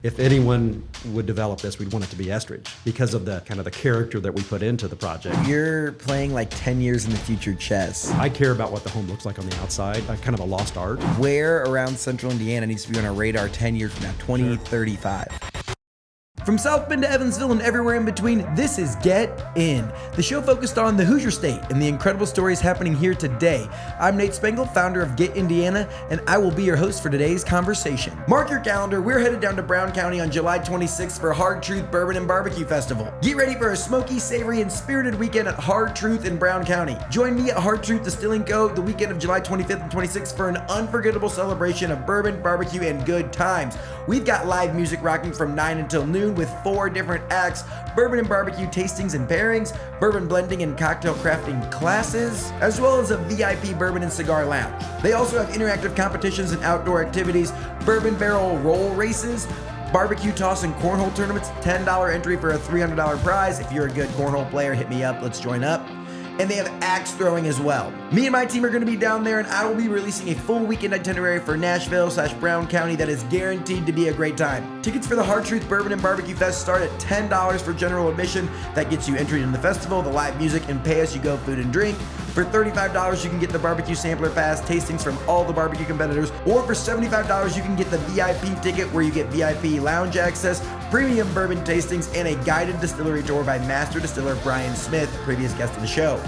If anyone would develop this, we'd want it to be Estridge because of the kind of the character that we put into the project. You're playing like 10 years in the future chess. I care about what the home looks like on the outside, kind of a lost art. Where around central Indiana needs to be on our radar 10 years from now, 2035? From South Bend to Evansville and everywhere in between, this is Get In, the show focused on the Hoosier State and the incredible stories happening here today. I'm Nate Spengel, founder of Get Indiana, and I will be your host for today's conversation. Mark your calendar, we're headed down to Brown County on July 26th for Hard Truth Bourbon and Barbecue Festival. Get ready for a smoky, savory, and spirited weekend at Hard Truth in Brown County. Join me at Hard Truth Distilling Co. the weekend of July 25th and 26th for an unforgettable celebration of bourbon, barbecue, and good times. We've got live music rocking from 9 until noon with 4 different acts, bourbon and barbecue tastings and pairings, bourbon blending and cocktail crafting classes, as well as a VIP bourbon and cigar lounge. They also have interactive competitions and outdoor activities, bourbon barrel roll races, barbecue toss and cornhole tournaments, $10 entry for a $300 prize. If you're a good cornhole player, hit me up, let's join up. And they have axe throwing as well. Me and my team are going to be down there, and I will be releasing a full weekend itinerary for Nashville/Brown County that is guaranteed to be a great time. Tickets for the Hard Truth Bourbon and Barbecue Fest start at $10 for general admission. That gets you entry in the festival, the live music, and pay-as-you-go food and drink. For $35, you can get the barbecue sampler pass, tastings from all the barbecue competitors, or for $75, you can get the VIP ticket where you get VIP lounge access, premium bourbon tastings, and a guided distillery tour by master distiller Brian Smith, previous guest of the show.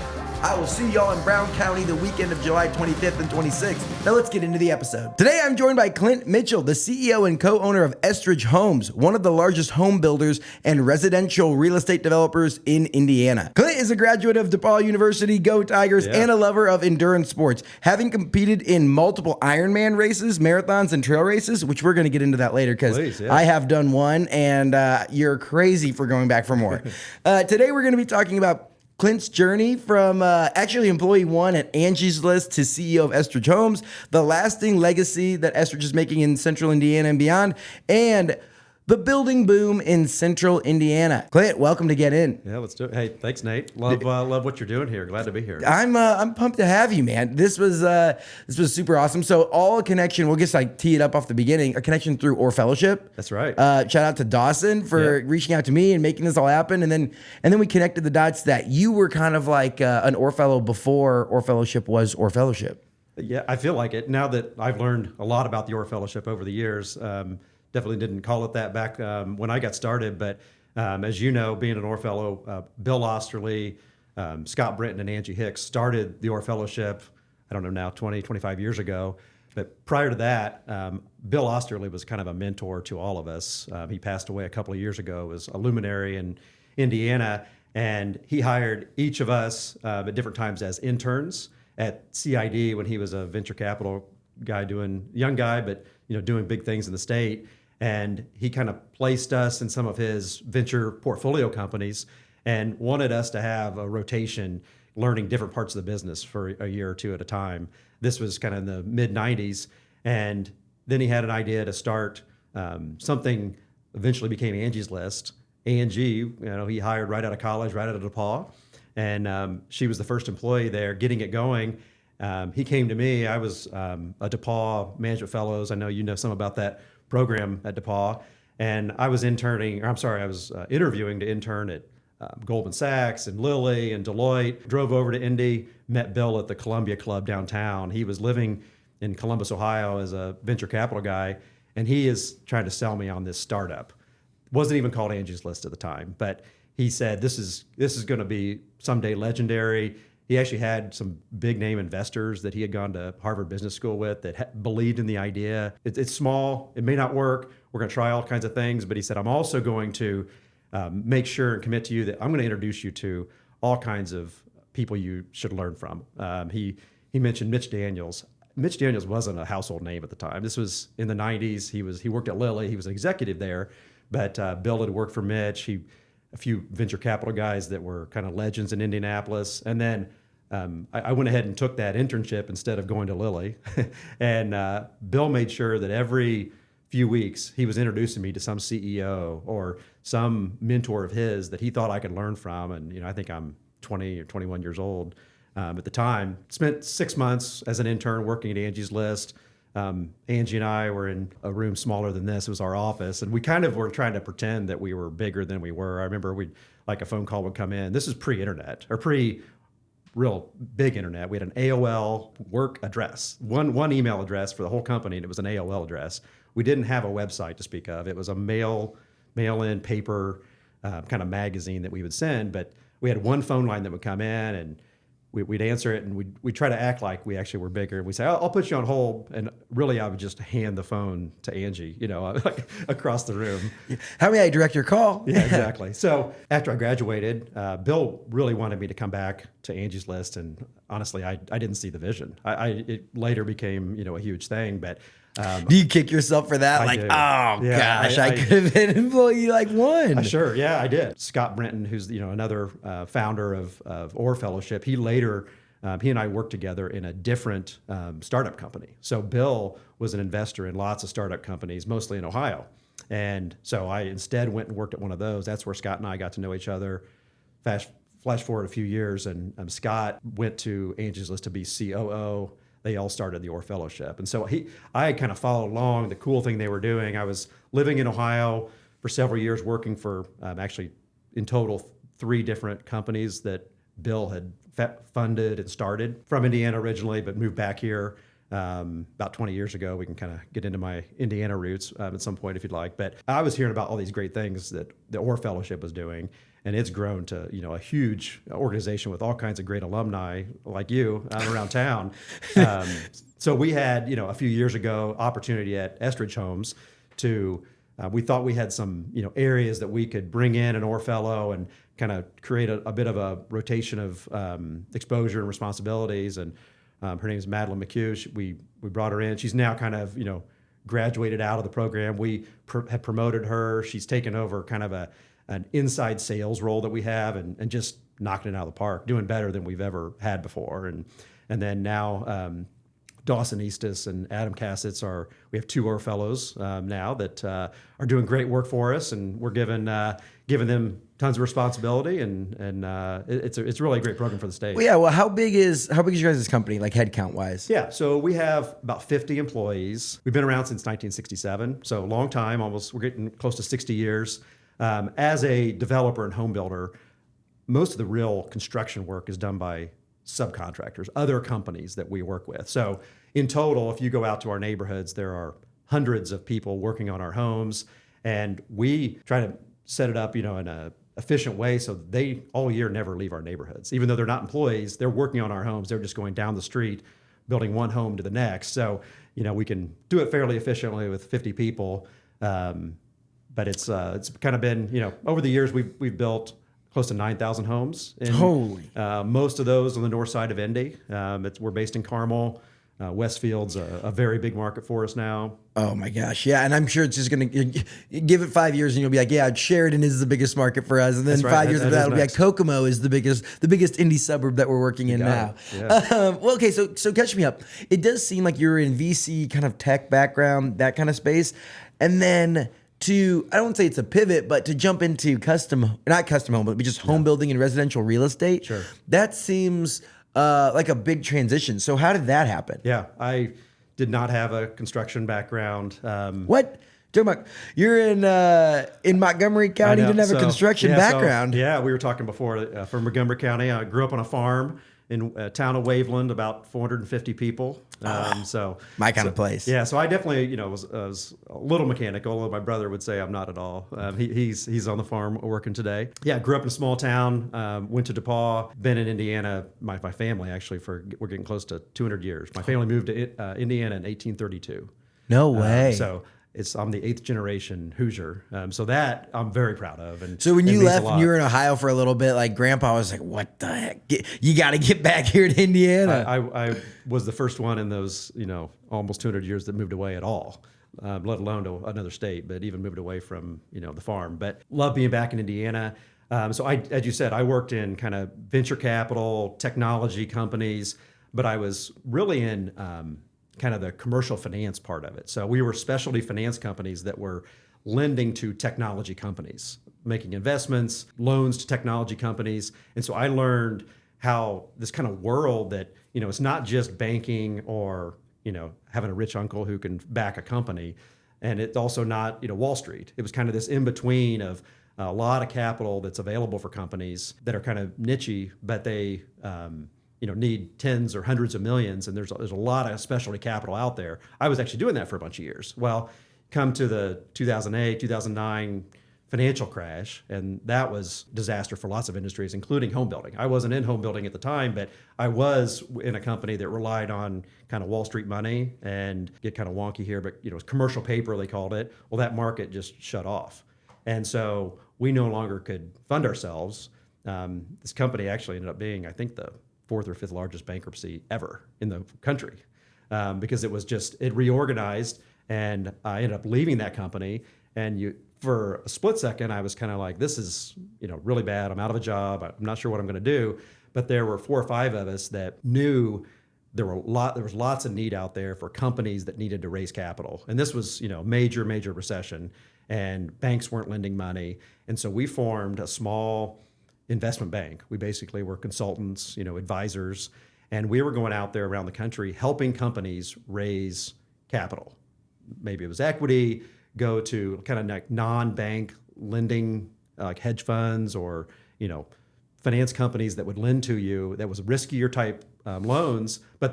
I will see y'all in Brown County the weekend of July 25th and 26th. Now let's get into the episode. Today I'm joined by Clint Mitchell, the CEO and co-owner of Estridge Homes, one of the largest home builders and residential real estate developers in Indiana. Clint is a graduate of DePaul University, Go Tigers, and a lover of endurance sports, having competed in multiple Ironman races, marathons, and trail races, which we're going to get into that later because I have done one, and you're crazy for going back for more. Today we're going to be talking about Clint's journey from actually employee one at Angie's List to CEO of Estridge Homes, the lasting legacy that Estridge is making in central Indiana and beyond, and the building boom in central Indiana. Clint, welcome to Get In. Yeah, let's do it. Hey, thanks, Nate. Love what you're doing here. Glad to be here. I'm pumped to have you, man. This was super awesome. So all a connection. We'll just like tee it up off the beginning. A connection through Orr Fellowship. That's right. Shout out to Dawson for reaching out to me and making this all happen. And then we connected the dots that you were kind of like an Orr Fellow before Orr Fellowship was Orr Fellowship. Yeah, I feel like it. Now that I've learned a lot about the Orr Fellowship over the years, definitely didn't call it that back when I got started. But as you know, being an Orr Fellow, Bill Osterly, Scott Britton, and Angie Hicks started the Orr Fellowship, I don't know now, 20, 25 years ago. But prior to that, Bill Osterly was kind of a mentor to all of us. He passed away a couple of years ago, was a luminary in Indiana, and he hired each of us at different times as interns at CID when he was a venture capital guy young guy, but doing big things in the state. And he kind of placed us in some of his venture portfolio companies and wanted us to have a rotation, learning different parts of the business for a year or two at a time. This was kind of in the mid 90s. And then he had an idea to start something eventually became Angie's List. Angie, he hired right out of college, right out of DePaul. And she was the first employee there getting it going. He came to me. I was a DePaul Management Fellows. I know you know some about that program at DePaul. And I was interviewing to intern at Goldman Sachs and Lilly and Deloitte. Drove over to Indy, met Bill at the Columbia Club downtown. He was living in Columbus, Ohio as a venture capital guy. And he is trying to sell me on this startup. Wasn't even called Angie's List at the time, but he said, this is going to be someday legendary. He actually had some big name investors that he had gone to Harvard Business School with that believed in the idea. It's small. It may not work. We're going to try all kinds of things. But he said, I'm also going to make sure and commit to you that I'm going to introduce you to all kinds of people you should learn from. He mentioned Mitch Daniels. Mitch Daniels wasn't a household name at the time. This was in the 90s. He worked at Lilly. He was an executive there. But Bill had worked for Mitch. A few venture capital guys that were kind of legends in Indianapolis. And then I went ahead and took that internship instead of going to Lilly. And Bill made sure that every few weeks he was introducing me to some CEO or some mentor of his that he thought I could learn from. And I think I'm 20 or 21 years old at the time. Spent 6 months as an intern working at Angie's List. Angie and I were in a room smaller than this. It was our office, and we kind of were trying to pretend that we were bigger than we were. I remember like a phone call would come in. This is pre-internet or real big internet. We had an AOL work address, one email address for the whole company, and it was an AOL address. We didn't have a website to speak of. It was a mail-in paper kind of magazine that we would send, but we had one phone line that would come in, and we'd answer it, and we'd try to act like we actually were bigger. We'd say, I'll put you on hold. And really, I would just hand the phone to Angie, like across the room. How may I direct your call? Yeah, exactly. So after I graduated, Bill really wanted me to come back to Angie's List. And honestly, I didn't see the vision. It later became, a huge thing, but do you kick yourself for that? I do. Gosh, I could have been employee like one. Sure. Yeah, I did. Scott Brenton, who's, another founder of Orr Fellowship, he and I worked together in a different startup company. So Bill was an investor in lots of startup companies, mostly in Ohio. And so I instead went and worked at one of those. That's where Scott and I got to know each other. Flash forward a few years, and Scott went to Angie's List to be COO. They all started the Orr Fellowship. And so I kind of followed along the cool thing they were doing. I was living in Ohio for several years, working for actually in total 3 different companies that Bill had funded and started from Indiana originally, but moved back here about 20 years ago. We can kind of get into my Indiana roots at some point if you'd like. But I was hearing about all these great things that the Orr Fellowship was doing. And it's grown to, a huge organization with all kinds of great alumni like you around town. So we had, a few years ago, opportunity at Estridge Homes to, we thought we had some, areas that we could bring in an Orr Fellow and kind of create a bit of a rotation of exposure and responsibilities. And her name is Madeline McHugh. We brought her in. She's now kind of, graduated out of the program. We have promoted her. She's taken over kind of an inside sales role that we have and just knocking it out of the park, doing better than we've ever had before. And then now Dawson Eastis and Adam Cassets we have 2 Orr Fellows now that are doing great work for us, and we're giving them tons of responsibility, and it's really a great program for the state. Well, yeah. Well, how big is your guys' company, like headcount wise? Yeah, so we have about 50 employees. We've been around since 1967, so a long time. We're getting close to 60 years. As a developer and home builder, most of the real construction work is done by subcontractors, other companies that we work with. So in total, if you go out to our neighborhoods, there are hundreds of people working on our homes, and we try to set it up, in a efficient way so they all year never leave our neighborhoods. Even though they're not employees, they're working on our homes. They're just going down the street, building one home to the next. So, we can do it fairly efficiently with 50 people. But it's kind of been, over the years, we've built close to 9,000 homes. Holy. Most of those on the north side of Indy. We're based in Carmel. Westfield's a very big market for us now. Oh my gosh, yeah, and I'm sure it's just going to give it 5 years, and you'll be like, yeah, Sheridan is the biggest market for us, and then 5 years after that, it'll be like Kokomo is the biggest indie suburb that we're working in now. Yeah. Well, okay, so catch me up. It does seem like you're in VC kind of tech background, that kind of space, and then I don't say it's a pivot, but to jump into not custom home, but just home building and residential real estate. Sure. That seems like a big transition. So how did that happen? Yeah, I did not have a construction background. What? You're in Montgomery County. You didn't have a construction background. We were talking before from Montgomery County. I grew up on a farm in a town of Waveland, about 450 people. My kind of place. Yeah, so I definitely, was a little mechanical, although my brother would say I'm not at all. He's on the farm working today. Yeah, grew up in a small town, went to DePaul, been in Indiana, my family actually, we're getting close to 200 years. My family moved to Indiana in 1832. No way. I'm the 8th generation Hoosier, so that I'm very proud of. And so when you left and you were in Ohio for a little bit, like Grandpa was like, "What the heck? You got to get back here to Indiana." I was the first one in those almost 200 years that moved away at all, let alone to another state, but even moved away from the farm. But love being back in Indiana. So as you said, I worked in kind of venture capital, technology companies, but I was really in kind of the commercial finance part of it. So we were specialty finance companies that were lending to technology companies, making investments, loans to technology companies. And so I learned how this kind of world that, it's not just banking or having a rich uncle who can back a company. And it's also not, Wall Street. It was kind of this in between of a lot of capital that's available for companies that are kind of niche-y, but they, need tens or hundreds of millions. And there's a lot of specialty capital out there. I was actually doing that for a bunch of years. Well, come to the 2008, 2009 financial crash, and that was disaster for lots of industries, including home building. I wasn't in home building at the time, but I was in a company that relied on kind of Wall Street money, and get kind of wonky here, but commercial paper, they called it. Well, that market just shut off. And so we no longer could fund ourselves. This company actually ended up being, I think, the fourth or fifth largest bankruptcy ever in the country, because it reorganized, and I ended up leaving that company. And for a split second, I was kind of like, this is, really bad. I'm out of a job. I'm not sure what I'm going to do. But there were 4 or 5 of us that knew there was lots of need out there for companies that needed to raise capital. And this was, major recession, and banks weren't lending money. And so we formed a small investment bank. We basically were consultants, advisors, and we were going out there around the country helping companies raise capital. Maybe it was equity, go to kind of like non-bank lending, like hedge funds or, finance companies that would lend to you that was riskier type loans, but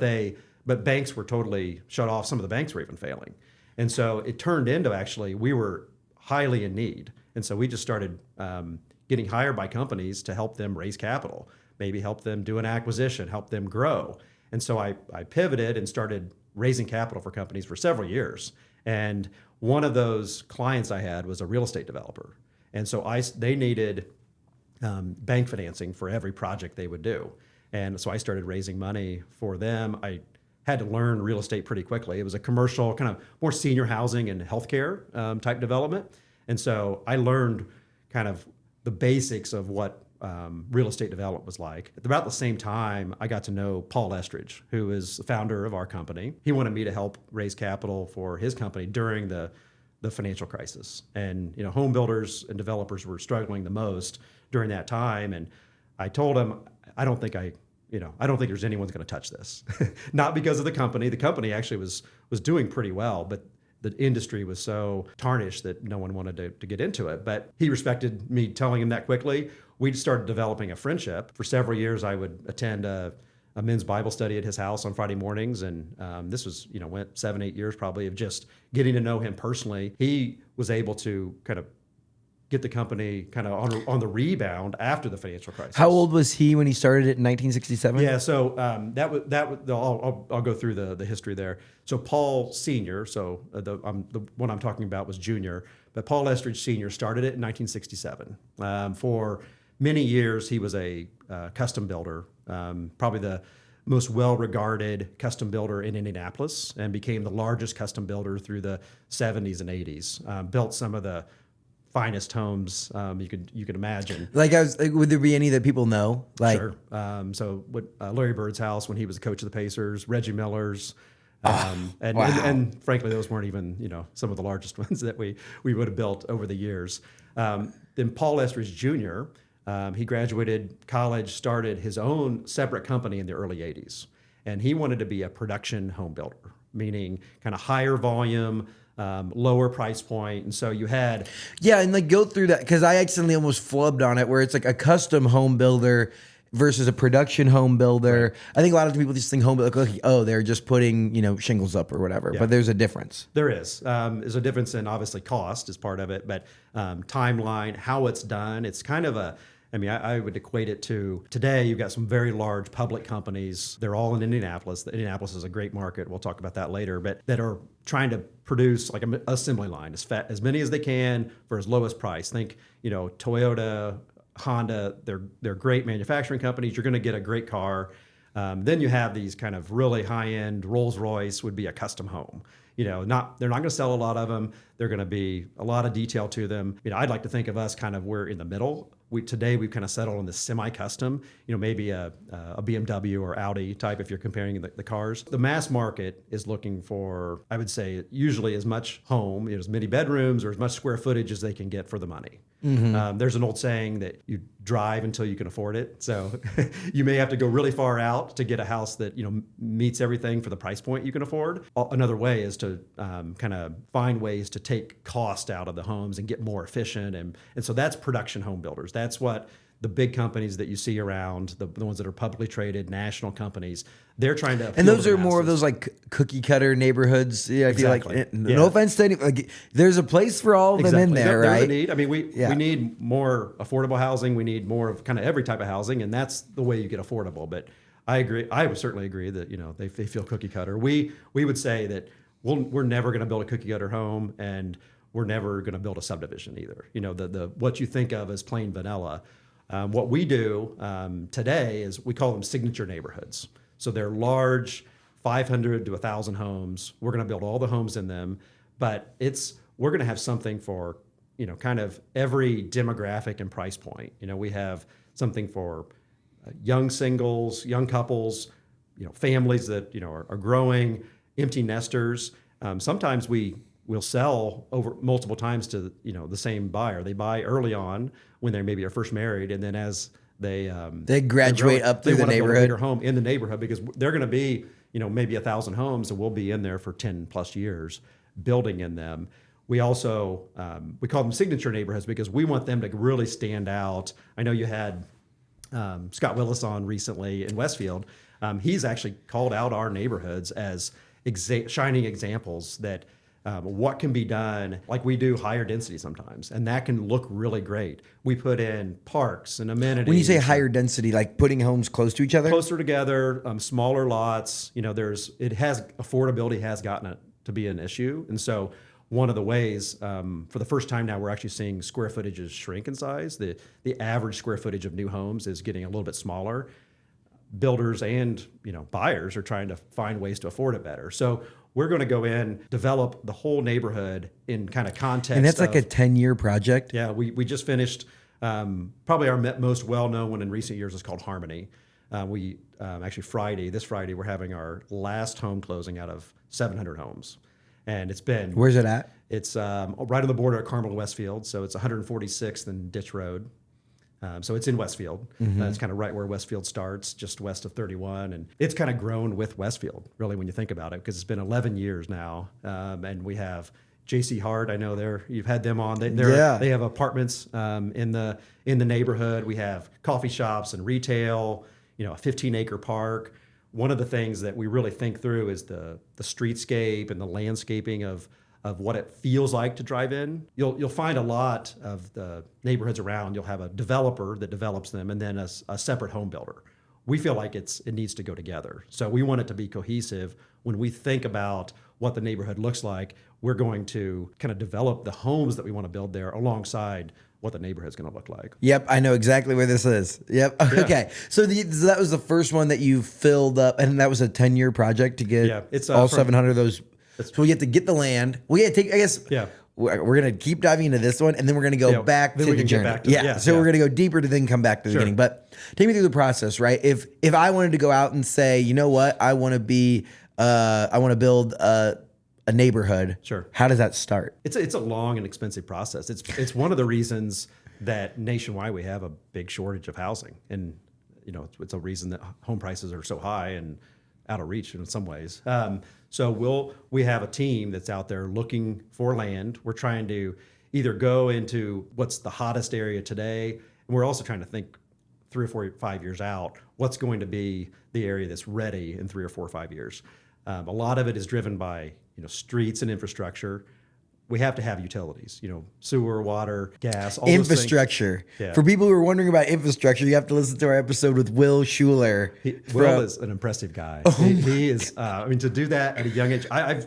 banks were totally shut off. Some of the banks were even failing. And so it turned into, actually, we were highly in need. And so we just started getting hired by companies to help them raise capital, maybe help them do an acquisition, help them grow. And so I pivoted and started raising capital for companies for several years. And one of those clients I had was a real estate developer. And so they needed bank financing for every project they would do. And so I started raising money for them. I had to learn real estate pretty quickly. It was a commercial, kind of more senior housing and healthcare type development. And so I learned kind of the basics of what real estate development was like. At about the same time, I got to know Paul Estridge, who is the founder of our company. He wanted me to help raise capital for his company during the financial crisis. And home builders and developers were struggling the most during that time. And I told him, I don't think there's anyone's going to touch this. Not because of the company. The company actually was doing pretty well, but the industry was so tarnished that no one wanted to get into it. But he respected me telling him that quickly. We started developing a friendship. For several years, I would attend a men's Bible study at his house on Friday mornings. And this was, went 7, 8 years probably of just getting to know him personally. He was able to kind of get the company kind of on the rebound after the financial crisis. How old was he when he started it in 1967? Yeah, so I'll go through the history there. So Paul Sr., so the one I'm talking about was Junior, but Paul Estridge Sr. started it in 1967. For many years, he was a custom builder, probably the most well-regarded custom builder in Indianapolis, and became the largest custom builder through the 70s and 80s. Built some of the finest homes you could imagine. Would there be any that people know? Sure. So Larry Bird's house when he was the coach of the Pacers, Reggie Miller's, and frankly, those weren't even some of the largest ones that we would have built over the years. Then Paul Estridge Jr. He graduated college, started his own separate company in the early 80s, and he wanted to be a production home builder, meaning kind of higher volume, lower price point. And so you had... Yeah, and go through that, because I accidentally almost flubbed on it, where it's like a custom home builder versus a production home builder. Right. I think a lot of people just think home builder, they're just putting, shingles up or whatever. Yeah. But there's a difference. There is. There's a difference in, obviously, cost is part of it, but timeline, how it's done. It's kind of I would equate it to today. You've got some very large public companies. They're all in Indianapolis. Indianapolis is a great market. We'll talk about that later, but that are trying to produce like an assembly line as many as they can for as lowest price. Think, Toyota, Honda. They're great manufacturing companies. You're going to get a great car. Then you have these kind of really high-end. Rolls-Royce would be a custom home. they're not going to sell a lot of them. They're going to be a lot of detail to them. I'd like to think of us kind of we're in the middle. Today we've kind of settled on this semi-custom, maybe a BMW or Audi type if you're comparing the cars. The mass market is looking for, I would say, usually as much home, as many bedrooms or as much square footage as they can get for the money. There's an old saying that you drive until you can afford it. So you may have to go really far out to get a house that meets everything for the price point you can afford. Another way is to kind of find ways to take cost out of the homes and get more efficient. And so that's production home builders. That's what the big companies that you see around, the ones that are publicly traded, national companies, they're trying to. And those are more of those like cookie cutter neighborhoods. Yeah, I feel like, no offense to any, like, there's a place for all of them in there, right? There's a need. I mean, we need more affordable housing. We need more of kind of every type of housing, and that's the way you get affordable. But I agree. I would certainly agree that they feel cookie cutter. We would say that we're never going to build a cookie cutter home, and we're never going to build a subdivision either. The what you think of as plain vanilla. What we do today is we call them signature neighborhoods. So they're large, 500 to 1,000 homes. We're going to build all the homes in them, but we're going to have something for kind of every demographic and price point. We have something for young singles, young couples, families that are growing, empty nesters. Sometimes we'll sell over multiple times to the same buyer. They buy early on when they maybe are first married, and then as they graduate up through the neighborhood, a bigger home in the neighborhood, because they're going to be maybe 1,000 homes, and we'll be in there for 10 plus years building in them. We also we call them signature neighborhoods because we want them to really stand out. I know you had Scott Willis on recently in Westfield. He's actually called out our neighborhoods as shining examples that. What can be done, like we do higher density sometimes, and that can look really great. We put in parks and amenities. When you say higher density, like putting homes close to each other? Closer together, smaller lots. Affordability has gotten it to be an issue. And so one of the ways, for the first time now, we're actually seeing square footages shrink in size. The average square footage of new homes is getting a little bit smaller. Builders and buyers are trying to find ways to afford it better. So we're going to go in, develop the whole neighborhood in kind of context. And that's like a 10-year project? Yeah, we just finished probably our most well-known one in recent years is called Harmony. Actually this Friday, we're having our last home closing out of 700 homes. And it's been... Where's it at? It's right on the border at Carmel Westfield. So it's 146th and Ditch Road. So it's in Westfield. It's kind of right where Westfield starts, just west of 31. And it's kind of grown with Westfield, really, when you think about it, because it's been 11 years now. And we have J.C. Hart. I know you've had them on. They have apartments in the neighborhood. We have coffee shops and retail, a 15-acre park. One of the things that we really think through is the streetscape and the landscaping of what it feels like to drive in. You'll find a lot of the neighborhoods around. You'll have a developer that develops them and then a separate home builder. We feel like it needs to go together. So we want it to be cohesive. When we think about what the neighborhood looks like, we're going to kind of develop the homes that we want to build there alongside what the neighborhood's going to look like. Yep, I know exactly where this is. Yep. Yeah. Okay. So that was the first one that you filled up, and that was a 10-year project to get all 700 of those. So we have to get the land. We have to take, I guess, we're going to keep diving into this one, and then we're going to go back to the journey. So we're going to go deeper to then come back to the beginning. But take me through the process, right? If I wanted to go out and say, you know what, I want to build a neighborhood. Sure. How does that start? It's a long and expensive process. It's one of the reasons that nationwide we have a big shortage of housing, and it's a reason that home prices are so high and out of reach in some ways. So we have a team that's out there looking for land. We're trying to either go into what's the hottest area today, and we're also trying to think 3 or 4 or 5 years out, what's going to be the area that's ready in 3 or 4 or 5 years. A lot of it is driven by streets and infrastructure. We have to have utilities, sewer, water, gas, all infrastructure. Those things. Yeah. For people who are wondering about infrastructure, you have to listen to our episode with Will Schuler. Will is an impressive guy. He is. To do that at a young age, I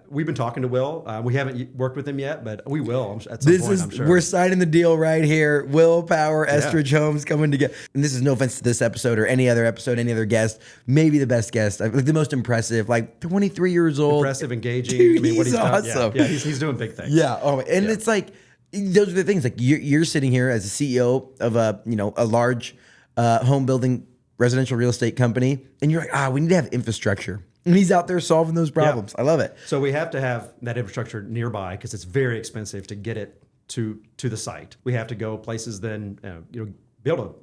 We've been talking to Will. We haven't worked with him yet, but we will at some point, I'm sure. We're signing the deal right here. Willpower, Estridge Homes coming together. And this is no offense to this episode or any other episode, any other guest. Maybe the best guest, like the most impressive, like 23 years old. Impressive, engaging. Dude, I mean, what he's he's awesome. done. Yeah, he's doing big things. Yeah. Oh, and it's like, those are the things. Like you're sitting here as a CEO of a large home building residential real estate company, and you're like, we need to have infrastructure. And he's out there solving those problems. Yeah. I love it. So we have to have that infrastructure nearby because it's very expensive to get it to the site. We have to go places then, be able to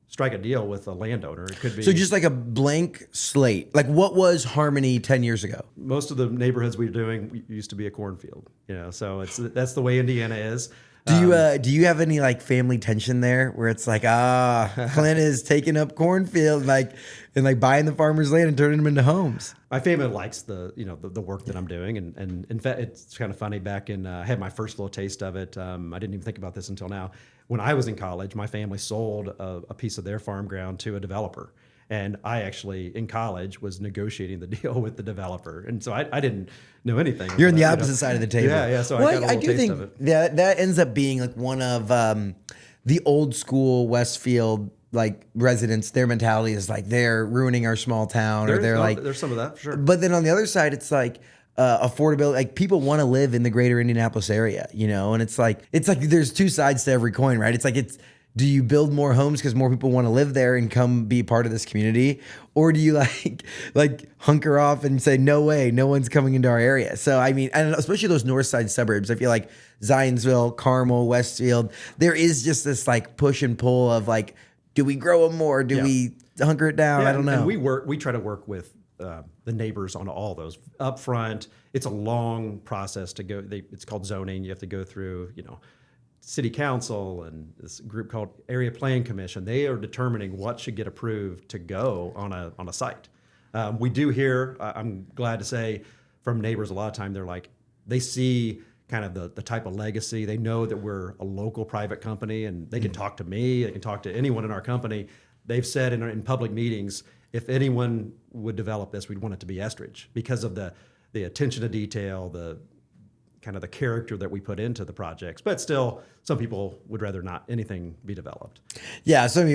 strike a deal with a landowner. It could be So just like a blank slate. Like what was Harmony 10 years ago? most of the neighborhoods we're doing used to be a cornfield. So that's the way Indiana is. Do you have any like family tension there where it's like, Clint is taking up cornfield and buying the farmer's land and turning them into homes? My family likes the work that I'm doing, and in fact, it's kind of funny. Back in, I had my first little taste of it. I didn't even think about this until now. When I was in college, my family sold a piece of their farm ground to a developer, and I actually in college was negotiating the deal with the developer, and so I didn't know anything. You're on the opposite side of the table. Yeah. So I got a little taste of it. that ends up being like one of the old school Westfield like residents. Their mentality is like they're ruining our small town, or There's some of that for sure. But then on the other side, it's like affordability. Like people want to live in the greater Indianapolis area, and it's like there's two sides to every coin, right? Do you build more homes because more people want to live there and come be part of this community? Or do you like hunker off and say, no way, no one's coming into our area? So, I mean, and especially those north side suburbs, I feel like Zionsville, Carmel, Westfield, there is just this like push and pull of like, do we grow them more? Do we hunker it down? I don't know. And we try to work with the neighbors on all those up front. It's a long process to go. It's called zoning. You have to go through, city council and this group called Area Plan Commission. They are determining what should get approved to go on a site. We do hear, I'm glad to say, from neighbors a lot of time, they're like, they see kind of the type of legacy. They know that we're a local private company, and they can talk to me, they can talk to anyone in our company. They've said in public meetings, if anyone would develop this, we'd want it to be Estridge because of the attention to detail, the kind of the character that we put into the projects. But still, some people would rather not anything be developed. Yeah, some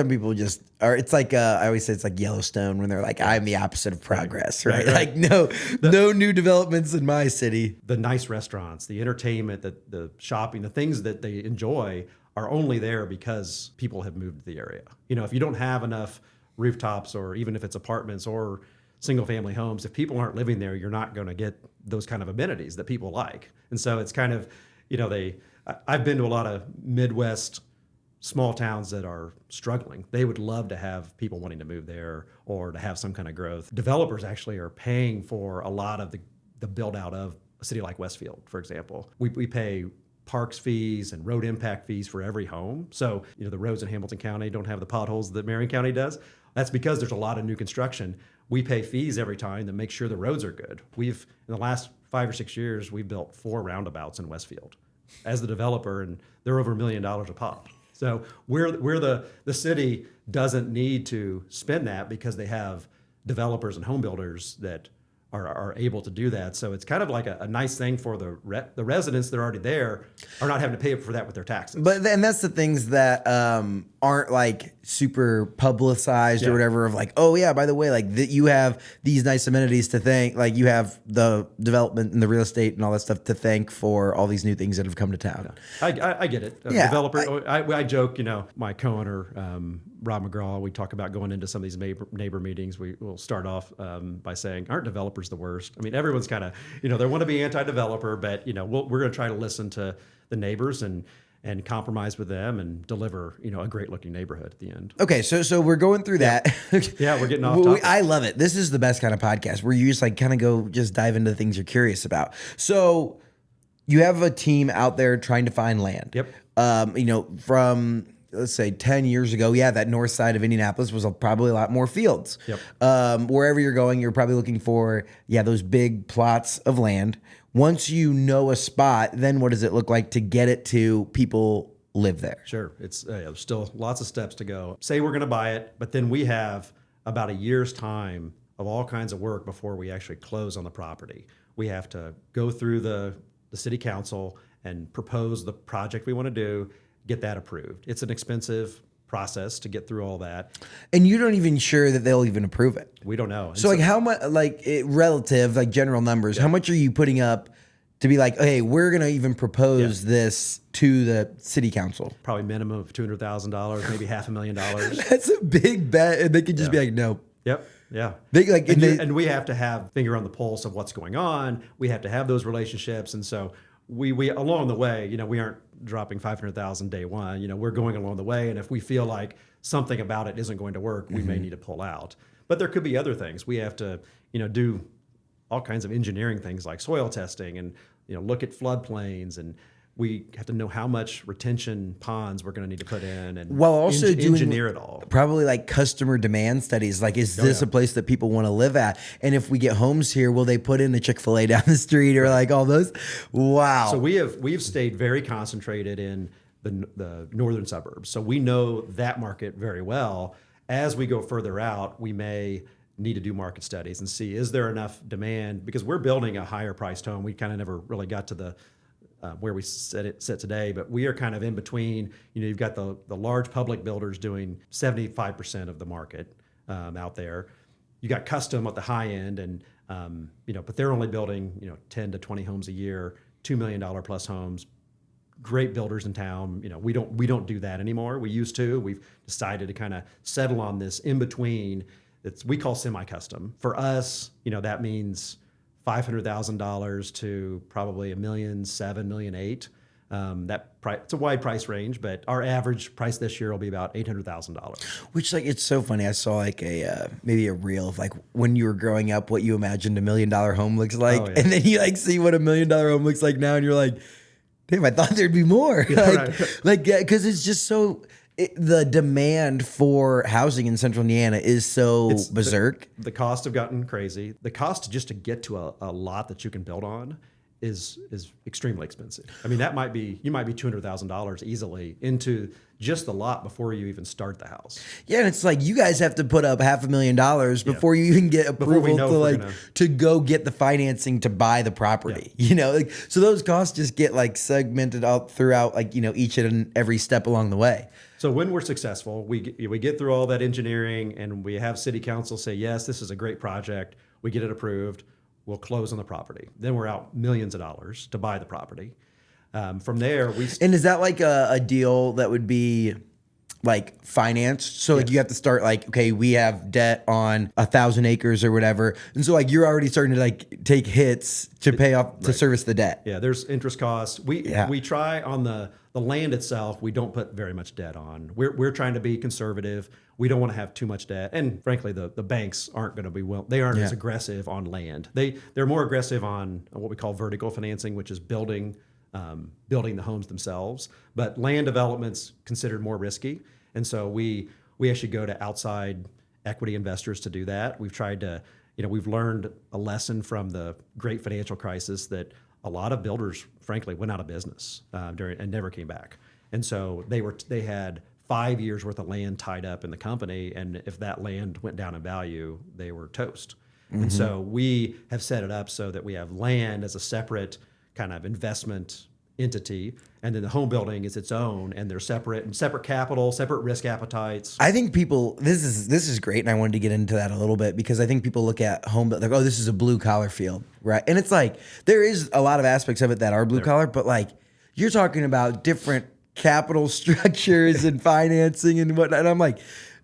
people just are. It's like I always say it's like Yellowstone when they're like, I'm the opposite of progress, right? Like no new developments in my city. The nice restaurants, the entertainment, the shopping, the things that they enjoy are only there because people have moved to the area. If you don't have enough rooftops, or even if it's apartments or single family homes, if people aren't living there, you're not going to get those kind of amenities that people like. And so it's kind of, I've been to a lot of Midwest small towns that are struggling. They would love to have people wanting to move there or to have some kind of growth. Developers actually are paying for a lot of the build out of a city like Westfield, for example. We pay parks fees and road impact fees for every home. So, the roads in Hamilton County don't have the potholes that Marion County does. That's because there's a lot of new construction. We pay fees every time to make sure the roads are good. In the last 5 or 6 years, we built 4 roundabouts in Westfield as the developer, and they're over $1 million a pop. So we're the city doesn't need to spend that because they have developers and home builders that are able to do that. So it's kind of like a nice thing for the residents that are already there are not having to pay for that with their taxes. But then that's the things that aren't like super publicized or whatever, of like, oh yeah, by the way, like that you have these nice amenities to thank, like you have the development and the real estate and all that stuff to thank for all these new things that have come to town. I get it. Developer, I joke, my co-owner, Rob McGraw, we talk about going into some of these neighbor meetings. We'll start off by saying, aren't developers the worst? I mean, everyone's kind of, they want to be anti-developer, but we're going to try to listen to the neighbors and compromise with them and deliver, a great looking neighborhood at the end. Okay, so we're going through that. Yeah, we're getting off topic. I love it. This is the best kind of podcast where you just like kind of just dive into the things you're curious about. So you have a team out there trying to find land. Yep. From let's say 10 years ago, that north side of Indianapolis was probably a lot more fields. Yep. Wherever you're going, you're probably looking for, those big plots of land. Once you know a spot, then what does it look like to get it to people live there? Sure. It's there's still lots of steps to go. Say we're going to buy it, but then we have about a year's time of all kinds of work before we actually close on the property. We have to go through the city council and propose the project we want to do, get that approved. It's an expensive process to get through all that. And you don't even sure that they'll even approve it. We don't know. So like how much, relative, like general numbers, how much are you putting up to be like, hey, we're going to even propose this to the city council? Probably minimum of $200,000, maybe $500,000. That's a big bet. And they could just be like, no. Yep. Yeah. They like, and we have to have finger on the pulse of what's going on. We have to have those relationships. And so we along the way, we aren't dropping 500,000 day one, we're going along the way. And if we feel like something about it isn't going to work, we may need to pull out. But there could be other things. We have to, do all kinds of engineering things like soil testing and, look at floodplains, and we have to know how much retention ponds we're going to need to put in, and while also engineer it all. Probably like customer demand studies. Like, is this a place that people want to live at? And if we get homes here, will they put in a Chick-fil-A down the street or like all those? Wow. So we've stayed very concentrated in the northern suburbs. So we know that market very well. As we go further out, we may need to do market studies and see, is there enough demand? Because we're building a higher priced home. We kind of never really got to the where we sit today, but we are kind of in between. You've got the large public builders doing 75% of the market out there. You got custom at the high end, and but they're only building 10 to 20 homes a year, $2 million plus homes. Great builders in town. We don't do that anymore. We used to. We've decided to kind of settle on this in between. We call semi-custom. For us, that means $500,000 to probably $1.7 million, $1.8 million. It's a wide price range, but our average price this year will be about $800,000. Which, like, it's so funny. I saw like maybe a reel of like when you were growing up, what you imagined $1 million home looks like, and then you like see what $1 million home looks like now, and you're like, damn, I thought there'd be more. Because it's just so. The demand for housing in Central Indiana is so berserk. The costs have gotten crazy. The cost just to get to a lot that you can build on is extremely expensive. I mean, you might be $200,000 easily into just the lot before you even start the house. Yeah, and it's like you guys have to put up $500,000 before you even get approval to go get the financing to buy the property. Yeah. So those costs just get like segmented out throughout each and every step along the way. So when we're successful, we get through all that engineering, and we have city council say, yes, this is a great project. We get it approved. We'll close on the property. Then we're out millions of dollars to buy the property. From there, and is that like a deal that would be like financed? So like you have to start like, okay, we have debt on 1,000 acres or whatever, and so like you're already starting to like take hits to pay off to service the debt. Yeah, there's interest costs. We try on the land itself. We don't put very much debt on. We're trying to be conservative. We don't want to have too much debt, and frankly, the banks aren't going to be They aren't as aggressive on land. They're more aggressive on what we call vertical financing, which is building the homes themselves. But land development's considered more risky, and so we actually go to outside equity investors to do that. We've tried to, we've learned a lesson from the great financial crisis that a lot of builders, frankly, went out of business and never came back. And so they had 5 years worth of land tied up in the company, and if that land went down in value, they were toast. Mm-hmm. And so we have set it up so that we have land as a separate kind of investment entity, and then the home building is its own, and they're separate capital, separate risk appetites. I think people, this is great, and I wanted to get into that a little bit because I think people look at home like, oh, this is a blue collar field, right? And it's like there is a lot of aspects of it that are blue collar, but like you're talking about different capital structures and financing and whatnot. And I'm like,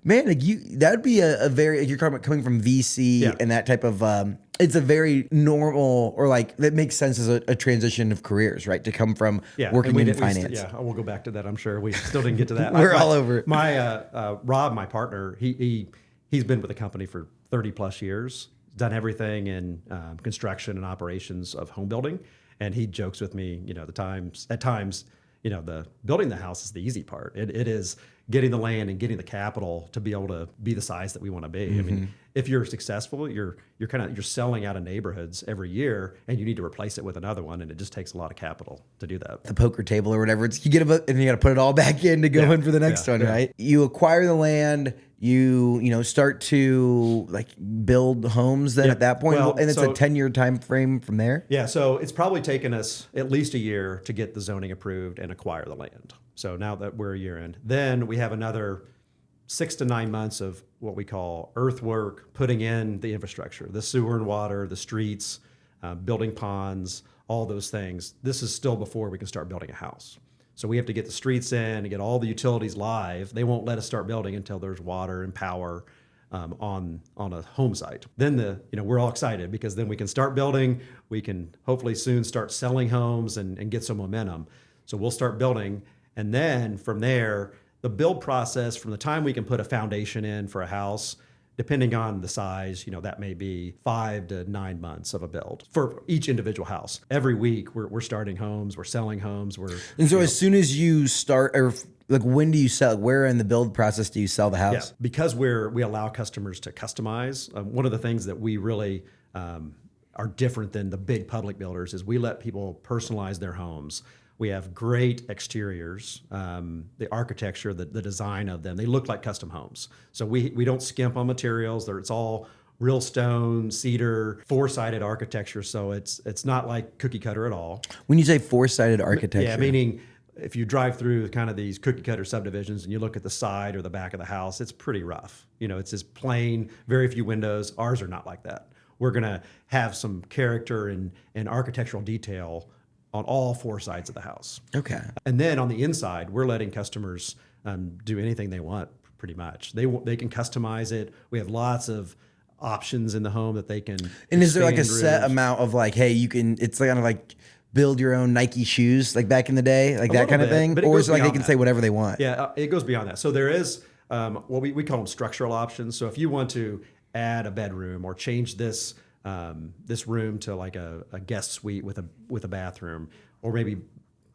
man, like that'd be a very, you're talking about coming from VC and that type of, it's a very normal, or like that makes sense as a transition of careers, right? To come from working in finance. We'll go back to that. I'm sure we still didn't get to that. We're all over it. My Rob, my partner, he's been with the company for 30 plus years, done everything in construction and operations of home building, and he jokes with me, at times, the building the house is the easy part. It is getting the land and getting the capital to be able to be the size that we want to be. Mm-hmm. I mean, if you're successful, you're selling out of neighborhoods every year, and you need to replace it with another one, and it just takes a lot of capital to do that. The poker table or whatever, you get and you got to put it all back in to go in for the next one, right? You acquire the land, start to like build homes then at that point? Well, and it's so- a 10-year time frame from there? Yeah, so it's probably taken us at least a year to get the zoning approved and acquire the land. So now that we're a year in, then we have another 6 to 9 months of what we call earthwork, putting in the infrastructure, the sewer and water, the streets, building ponds, all those things. This is still before we can start building a house. So we have to get the streets in and get all the utilities live. They won't let us start building until there's water and power on a home site. Then we're all excited because then we can start building. We can hopefully soon start selling homes and get some momentum. So we'll start building, and then from there, the build process from the time we can put a foundation in for a house, depending on the size, that may be 5 to 9 months of a build for each individual house. Every week we're starting homes, we're selling homes. As soon as you start, or like when do you sell? Where in the build process do you sell the house? Yeah, because we allow customers to customize. One of the things that we really are different than the big public builders is we let people personalize their homes. We have great exteriors, the architecture, the design of them. They look like custom homes. So we don't skimp on materials. It's all real stone, cedar, four-sided architecture. So it's not like cookie cutter at all. When you say four-sided architecture, Yeah, meaning if you drive through kind of these cookie cutter subdivisions and you look at the side or the back of the house, it's pretty rough. It's just plain, very few windows. Ours are not like that. We're gonna have some character and architectural detail on all four sides of the house. Okay. And then on the inside, we're letting customers do anything they want, pretty much. They can customize it. We have lots of options in the home that they can. And is there like a expand set rooms. amount of like, hey, it's kind of like build your own Nike shoes, like back in the day, like that little kind of bit, thing? but it Or goes is it like they beyond can that. say whatever they want? Yeah, it goes beyond that. So there is what we call them structural options. So if you want to add a bedroom or change this room to like a guest suite with a bathroom, or maybe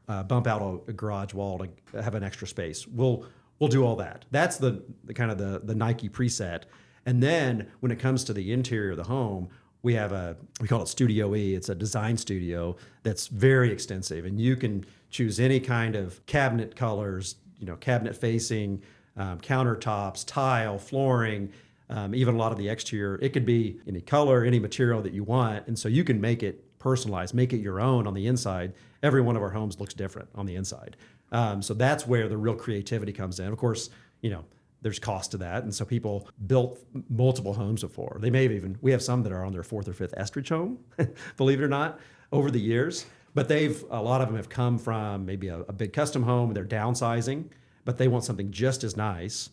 bump out a garage wall to have an extra space, we'll do all that. That's the kind of the Nike preset. And then when it comes to the interior of the home, we call it Studio E. It's a design studio that's very extensive, and you can choose any kind of cabinet colors, cabinet facing, countertops, tile, flooring, even a lot of the exterior. It could be any color, any material that you want, and so you can make it personalized, make it your own on the inside. Every one of our homes looks different on the inside. So that's where the real creativity comes in. Of course, there's cost to that. And so people built multiple homes before. We have some that are on their 4th or 5th Estridge home, believe it or not, over the years. But a lot of them have come from maybe a big custom home, and they're downsizing, but they want something just as nice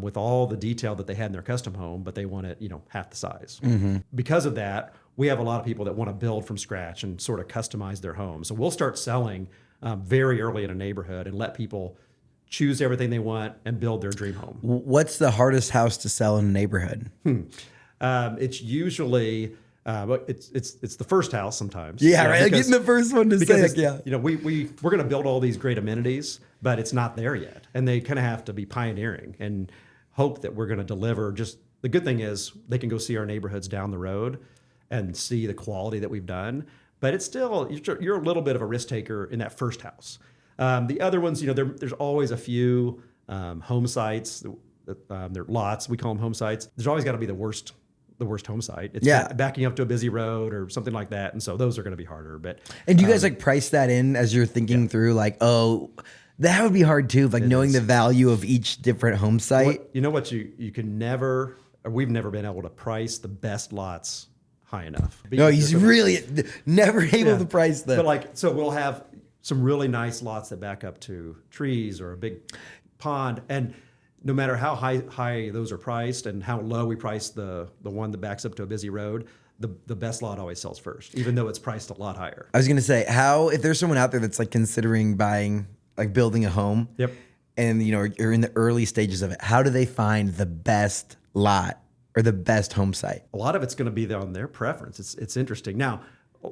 with all the detail that they had in their custom home, but they want it, half the size. Mm-hmm. Because of that, we have a lot of people that want to build from scratch and sort of customize their home. So we'll start selling very early in a neighborhood and let people choose everything they want and build their dream home. What's the hardest house to sell in a neighborhood? It's usually it's the first house sometimes. Yeah, right. Getting the first one to say, yeah. We're going to build all these great amenities, but it's not there yet, and they kind of have to be pioneering and hope that we're going to deliver. Just the good thing is they can go see our neighborhoods down the road and see the quality that we've done. But it's still you're a little bit of a risk taker in that first house. The other ones, there's always a few home sites. They're lots. We call them home sites. There's always got to be the worst home site. It's backing up to a busy road or something like that, and so those are going to be harder. And do you guys like price that in as you're thinking through, like, oh, that would be hard too, like knowing the value of each different home site? You can never, or we've never been able to price the best lots high enough. No, he's really never able to price them. But so we'll have some really nice lots that back up to trees or a big pond, and no matter how high those are priced and how low we price the one that backs up to a busy road, the best lot always sells first, even though it's priced a lot higher. I was gonna say, if there's someone out there that's like considering building a home, yep, and you're in the early stages of it, how do they find the best lot or the best home site? A lot of it's going to be on their preference. It's interesting. Now,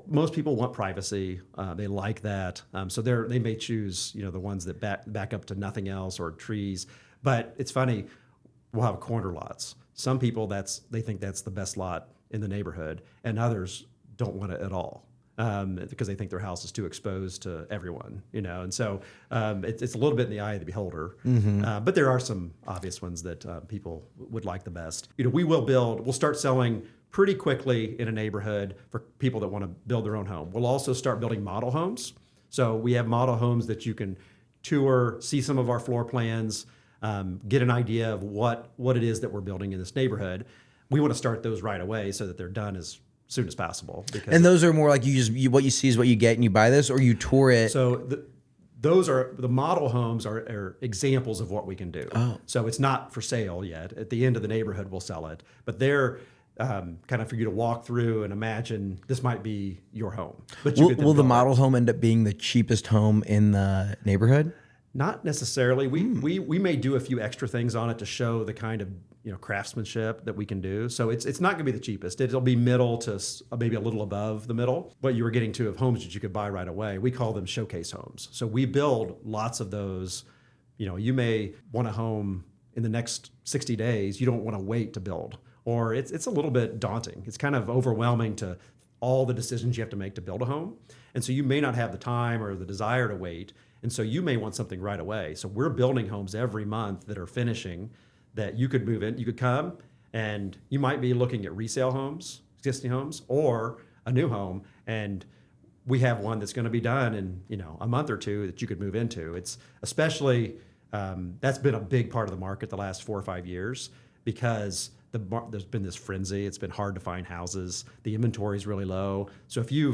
most people want privacy. They like that. So they may choose, the ones that back up to nothing else or trees. But it's funny, we'll have corner lots. Some people they think that's the best lot in the neighborhood, and others don't want it at all. because they think their house is too exposed to everyone, and so it's a little bit in the eye of the beholder. But there are some obvious ones that people would like the best. We'll start selling pretty quickly in a neighborhood for people that want to build their own home. We'll also start building model homes. So we have model homes that you can tour, see some of our floor plans, get an idea of what it is that we're building in this neighborhood. We want to start those right away so that they're done as soon as possible. And those are more like what you see is what you get and you buy this, or you tour it. So those are the model homes are examples of what we can do. Oh. So it's not for sale yet. At the end of the neighborhood, we'll sell it. But they're kind of for you to walk through and imagine this might be your home. But will the model home end up being the cheapest home in the neighborhood? Not necessarily. We may do a few extra things on it to show the kind of craftsmanship that we can do. So it's not going to be the cheapest. It'll be middle to maybe a little above the middle. What you were getting to of homes that you could buy right away, we call them showcase homes. So we build lots of those. You may want a home in the next 60 days. You don't want to wait to build, or it's a little bit daunting. It's kind of overwhelming to all the decisions you have to make to build a home, and so you may not have the time or the desire to wait. And so you may want something right away. So we're building homes every month that are finishing that you could move in. You could come and you might be looking at resale homes, existing homes, or a new home. And we have one that's going to be done in a month or two that you could move into. It's especially, that's been a big part of the market the last 4 or 5 years because there's been this frenzy. It's been hard to find houses. The inventory is really low. So if you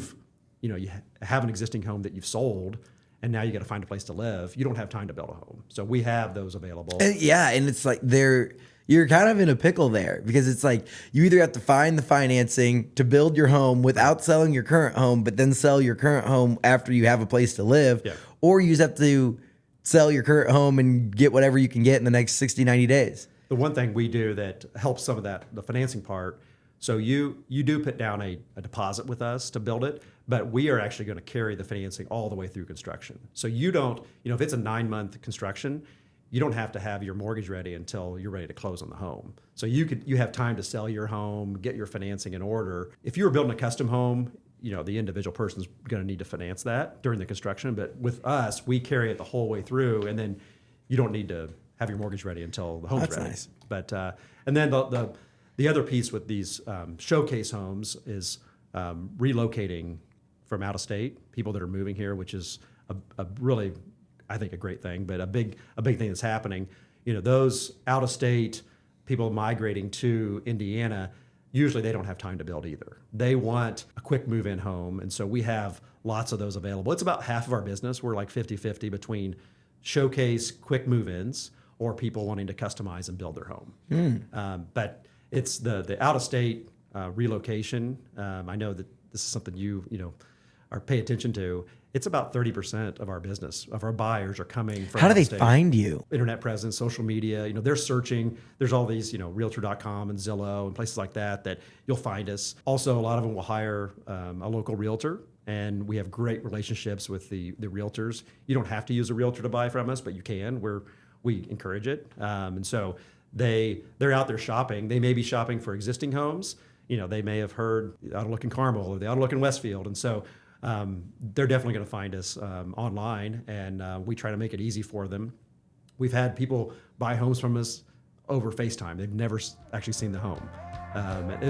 have an existing home that you've sold, and now you got to find a place to live, you don't have time to build a home. So we have those available. And it's like you're kind of in a pickle there because it's like you either have to find the financing to build your home without selling your current home, but then sell your current home after you have a place to live, or you just have to sell your current home and get whatever you can get in the next 60, 90 days. The one thing we do that helps some of that, the financing part, so you do put down a deposit with us to build it, but we are actually going to carry the financing all the way through construction. So you don't, if it's a 9-month construction, you don't have to have your mortgage ready until you're ready to close on the home. So you have time to sell your home, get your financing in order. If you were building a custom home, the individual person's going to need to finance that during the construction. But with us, we carry it the whole way through, and then you don't need to have your mortgage ready until the home's ready. That's nice. But and then the other piece with these showcase homes is relocating from out of state, people that are moving here, which is a really, I think, a great thing, but a big thing that's happening. Those out of state people migrating to Indiana, usually they don't have time to build either. They want a quick move-in home, and so we have lots of those available. It's about half of our business. We're like 50-50 between showcase, quick move-ins, or people wanting to customize and build their home. But it's the out-of-state relocation. I know that this is something you or pay attention to. It's about 30% of our business, of our buyers are coming from How do they out-of-state. find you? Internet presence, social media, they're searching. There's all these, realtor.com and Zillow and places like that you'll find us. Also, a lot of them will hire a local realtor, and we have great relationships with the realtors. You don't have to use a realtor to buy from us, but you can. We encourage it. And so they're out there shopping. They may be shopping for existing homes. They may have heard the ought to look in Carmel or the ought to look in Westfield. And so they're definitely going to find us online, and we try to make it easy for them. We've had people buy homes from us over FaceTime. They've never actually seen the home,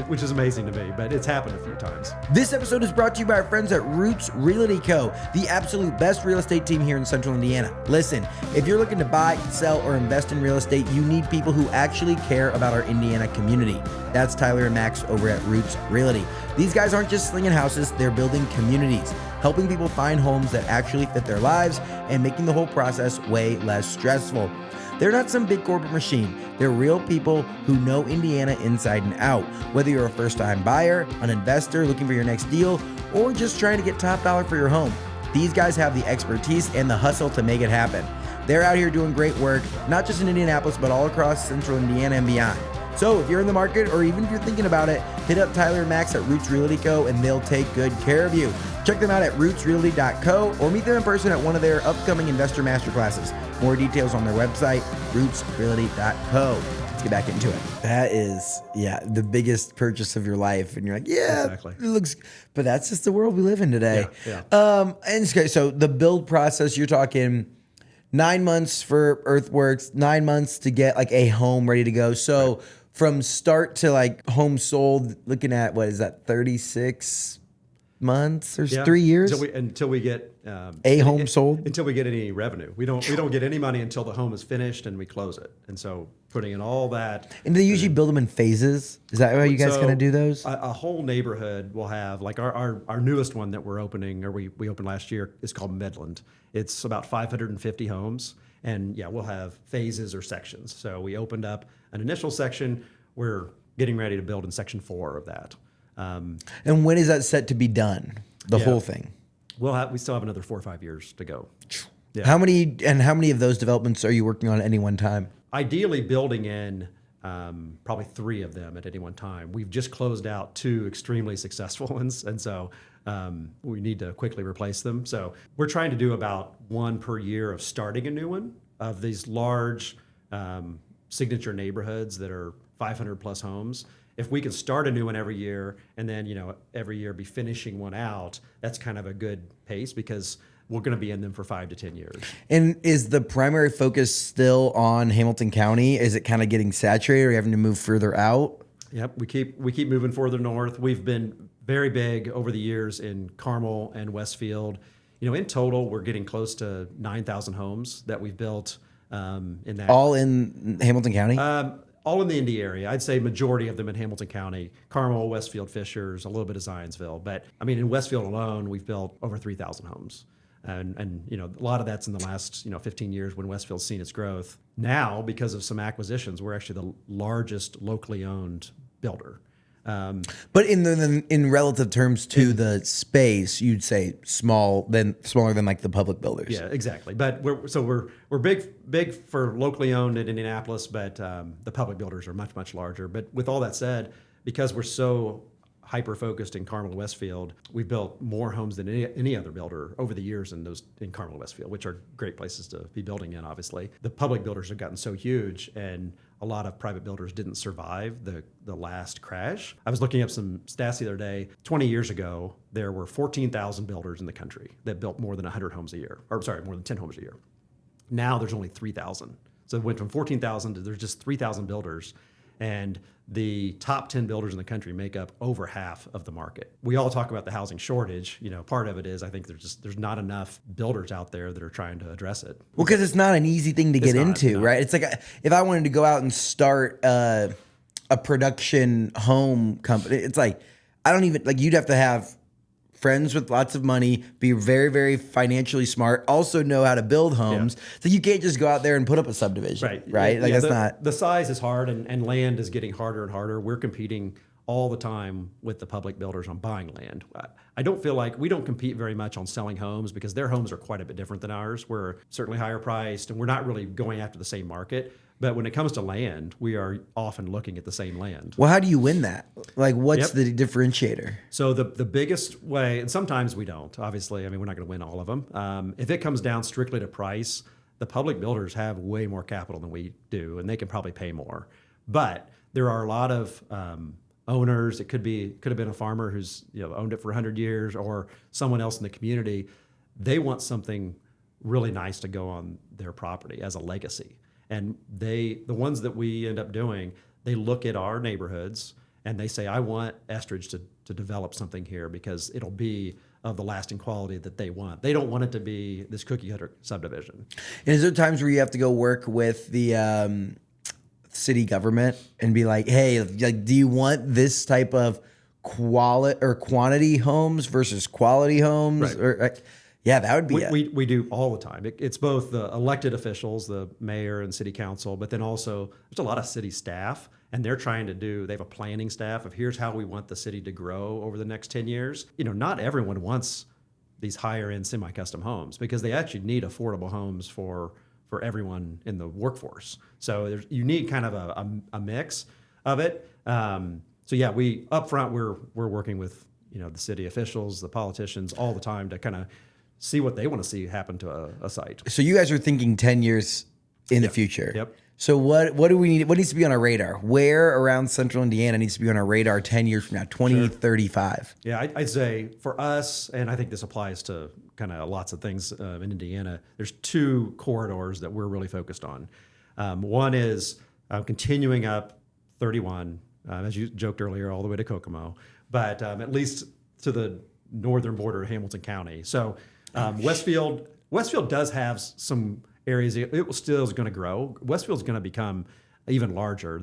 which is amazing to me, but it's happened a few times. This episode is brought to you by our friends at Roots Realty Co., the absolute best real estate team here in Central Indiana. Listen, if you're looking to buy, sell, or invest in real estate, you need people who actually care about our Indiana community. That's Tyler and Max over at Roots Realty. These guys aren't just slinging houses, they're building communities, helping people find homes that actually fit their lives and making the whole process way less stressful. They're not some big corporate machine. They're real people who know Indiana inside and out. Whether you're a first-time buyer, an investor looking for your next deal, or just trying to get top dollar for your home, these guys have the expertise and the hustle to make it happen. They're out here doing great work, not just in Indianapolis, but all across Central Indiana and beyond. So if you're in the market, or even if you're thinking about it, hit up Tyler and Max at Roots Realty Co. and they'll take good care of you. Check them out at rootsrealty.co or meet them in person at one of their upcoming investor masterclasses. More details on their website, rootsrealty.co. Let's get back into it. That is, the biggest purchase of your life. And you're like, Exactly. it looks, but that's just the world we live in today. Yeah. And it's great. So the build process, you're talking 9 months for earthworks, 9 months to get like a home ready to go. So from start to like home sold, looking at, what is that, 36 months or 3 years? Until we get home sold? Until we get any revenue. We don't get any money until the home is finished and we close it. And so putting in all that. And do they usually build them in phases? Is that how you guys kind of do those? A whole neighborhood will have, like our newest one that we're opening, or we opened last year, is called Midland. It's about 550 homes. And we'll have phases or sections. So we opened up an initial section. We're getting ready to build in section 4 of that. And when is that set to be done? The whole thing? We still have another 4 or 5 years to go. Yeah. How many of those developments are you working on at any one time? Ideally, building in probably 3 of them at any one time. We've just closed out 2 extremely successful ones, and so we need to quickly replace them. So we're trying to do about 1 per year of starting a new one of these large signature neighborhoods that are 500 plus homes. If we can start a new one every year and then, every year be finishing one out, that's kind of a good pace because we're going to be in them for 5 to 10 years. And is the primary focus still on Hamilton County? Is it kind of getting saturated? Are you having to move further out? Yep, we keep moving further north. We've been very big over the years in Carmel and Westfield. In total, we're getting close to 9,000 homes that we've built in that. All in Hamilton County? All in the Indy area. I'd say majority of them in Hamilton County, Carmel, Westfield, Fishers, a little bit of Zionsville. But in Westfield alone, we've built over 3,000 homes. And a lot of that's in the last 15 years when Westfield's seen its growth. Now, because of some acquisitions, we're actually the largest locally owned builder. But in relative terms to the space, you'd say smaller than like the public builders. Yeah, exactly. But we're big for locally owned in Indianapolis, but the public builders are much larger. But with all that said, because we're so hyper focused in Carmel and Westfield, we've built more homes than any other builder over the years in Carmel and Westfield, which are great places to be building in. Obviously, the public builders have gotten so huge, and a lot of private builders didn't survive the last crash. I was looking up some stats the other day. 20 years ago, there were 14,000 builders in the country that built more than 100 homes a year, more than 10 homes a year. Now there's only 3,000. So it went from 14,000 to there's just 3,000 builders. And the top 10 builders in the country make up over half of the market. We all talk about the housing shortage. Part of it is I think there's not enough builders out there that are trying to address it. Well, because it's not an easy thing to get into, right? It's like if I wanted to go out and start a production home company, it's like you'd have to have friends with lots of money, be very, very financially smart, also know how to build homes. Yeah. So you can't just go out there and put up a subdivision, right? Yeah, that's not... The size is hard, and land is getting harder and harder. We're competing all the time with the public builders on buying land. I don't feel like we don't compete very much on selling homes because their homes are quite a bit different than ours. We're certainly higher priced, and we're not really going after the same market. But when it comes to land, we are often looking at the same land. Well, how do you win that? Like, what's the differentiator? So the biggest way, and sometimes we don't, obviously. We're not going to win all of them. If it comes down strictly to price, the public builders have way more capital than we do, and they can probably pay more. But there are a lot of owners. It could have been a farmer who's owned it for 100 years, or someone else in the community. They want something really nice to go on their property as a legacy. And the ones that we end up doing, they look at our neighborhoods and they say, I want Estridge to develop something here because it'll be of the lasting quality that they want. They don't want it to be this cookie cutter subdivision. And is there times where you have to go work with the city government and be like, hey, do you want this type of quality or quantity homes versus quality homes? Right. Or yeah, that would be we do all the time. It's both the elected officials, the mayor and city council, but then also there's a lot of city staff, and they're trying to they have a planning staff of here's how we want the city to grow over the next 10 years. Not everyone wants these higher end semi-custom homes because they actually need affordable homes for everyone in the workforce. So you need kind of a mix of it. So yeah, we up front we're working with the city officials, the politicians all the time to kind of see what they want to see happen to a site. So you guys are thinking 10 years in the future. Yep. So what do we need? What needs to be on our radar? Where around Central Indiana needs to be on our radar 10 years from now, 2035? Yeah, I'd say for us, and I think this applies to kind of lots of things in Indiana, there's two corridors that we're really focused on. One is continuing up 31, as you joked earlier, all the way to Kokomo, but at least to the northern border of Hamilton County. So Westfield does have some areas. It still is going to grow. Westfield's going to become even larger.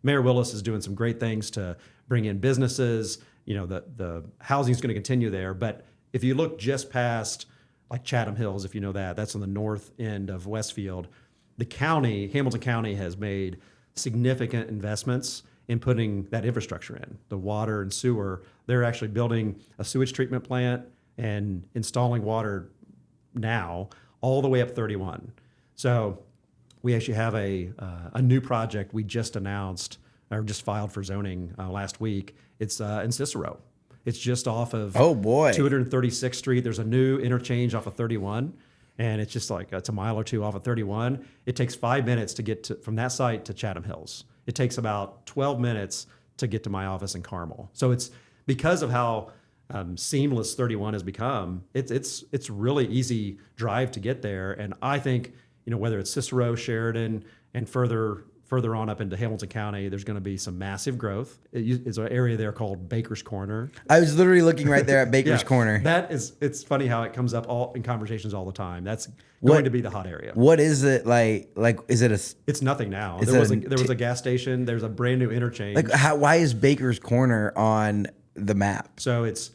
Mayor Willis is doing some great things to bring in businesses. You know, the housing is going to continue there. But if you look just past like Chatham Hills, if you know that's on the north end of Westfield, the county, Hamilton County, has made significant investments in putting that infrastructure in, the water and sewer. They're actually building a sewage treatment plant and installing water now all the way up 31. So we actually have a new project we just announced or just filed for zoning last week. It's in Cicero. It's just off of 236th Street. There's a new interchange off of 31, and it's just like it's a mile or two off of 31. It takes 5 minutes to get from that site to Chatham Hills. It takes about 12 minutes to get to my office in Carmel. So it's because of how seamless 31 has become. It's really easy drive to get there, and I think whether it's Cicero, Sheridan, and further on up into Hamilton County, there's going to be some massive growth. It's an area there called Baker's Corner. I was literally looking right there at Baker's Corner. It's funny how it comes up all in conversations all the time. That's going to be the hot area. What is it like? Like, is it a? It's nothing now. There was a gas station. There's a brand new interchange. Like, why is Baker's Corner on the map? So it's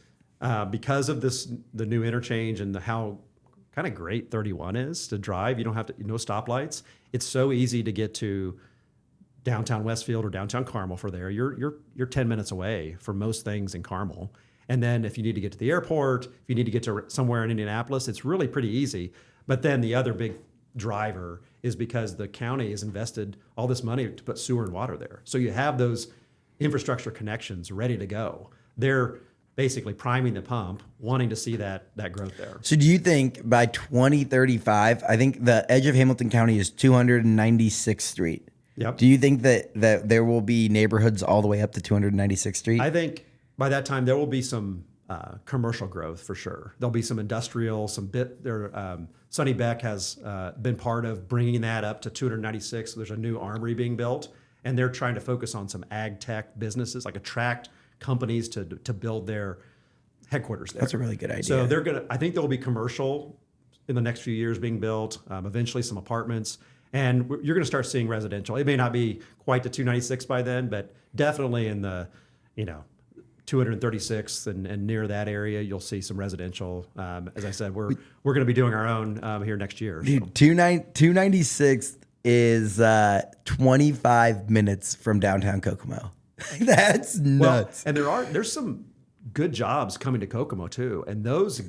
because of the new interchange and how kind of great 31 is to drive. You don't have to no stoplights. It's so easy to get to downtown Westfield or downtown Carmel for there. You're 10 minutes away from most things in Carmel. And then if you need to get to the airport, if you need to get to somewhere in Indianapolis, it's really pretty easy. But then the other big driver is because the county has invested all this money to put sewer and water there. So you have those infrastructure connections ready to go. They're basically priming the pump, wanting to see that growth there. So do you think by 2035, I think the edge of Hamilton County is 296th Street. Yep. Do you think that there will be neighborhoods all the way up to 296th Street? I think by that time there will be some commercial growth for sure. There'll be some industrial, Sonny Beck has been part of bringing that up to 296. There's a new armory being built, and they're trying to focus on some ag tech businesses, like attract companies to build their headquarters there. That's a really good idea. So I think there will be commercial in the next few years being built, eventually some apartments. And you're going to start seeing residential. It may not be quite to 296 by then, but definitely in the 236th and near that area, you'll see some residential. As I said, we're going to be doing our own here next year. Dude, 296th is 25 minutes from downtown Kokomo. That's nuts. Well, and there's some good jobs coming to Kokomo too, and those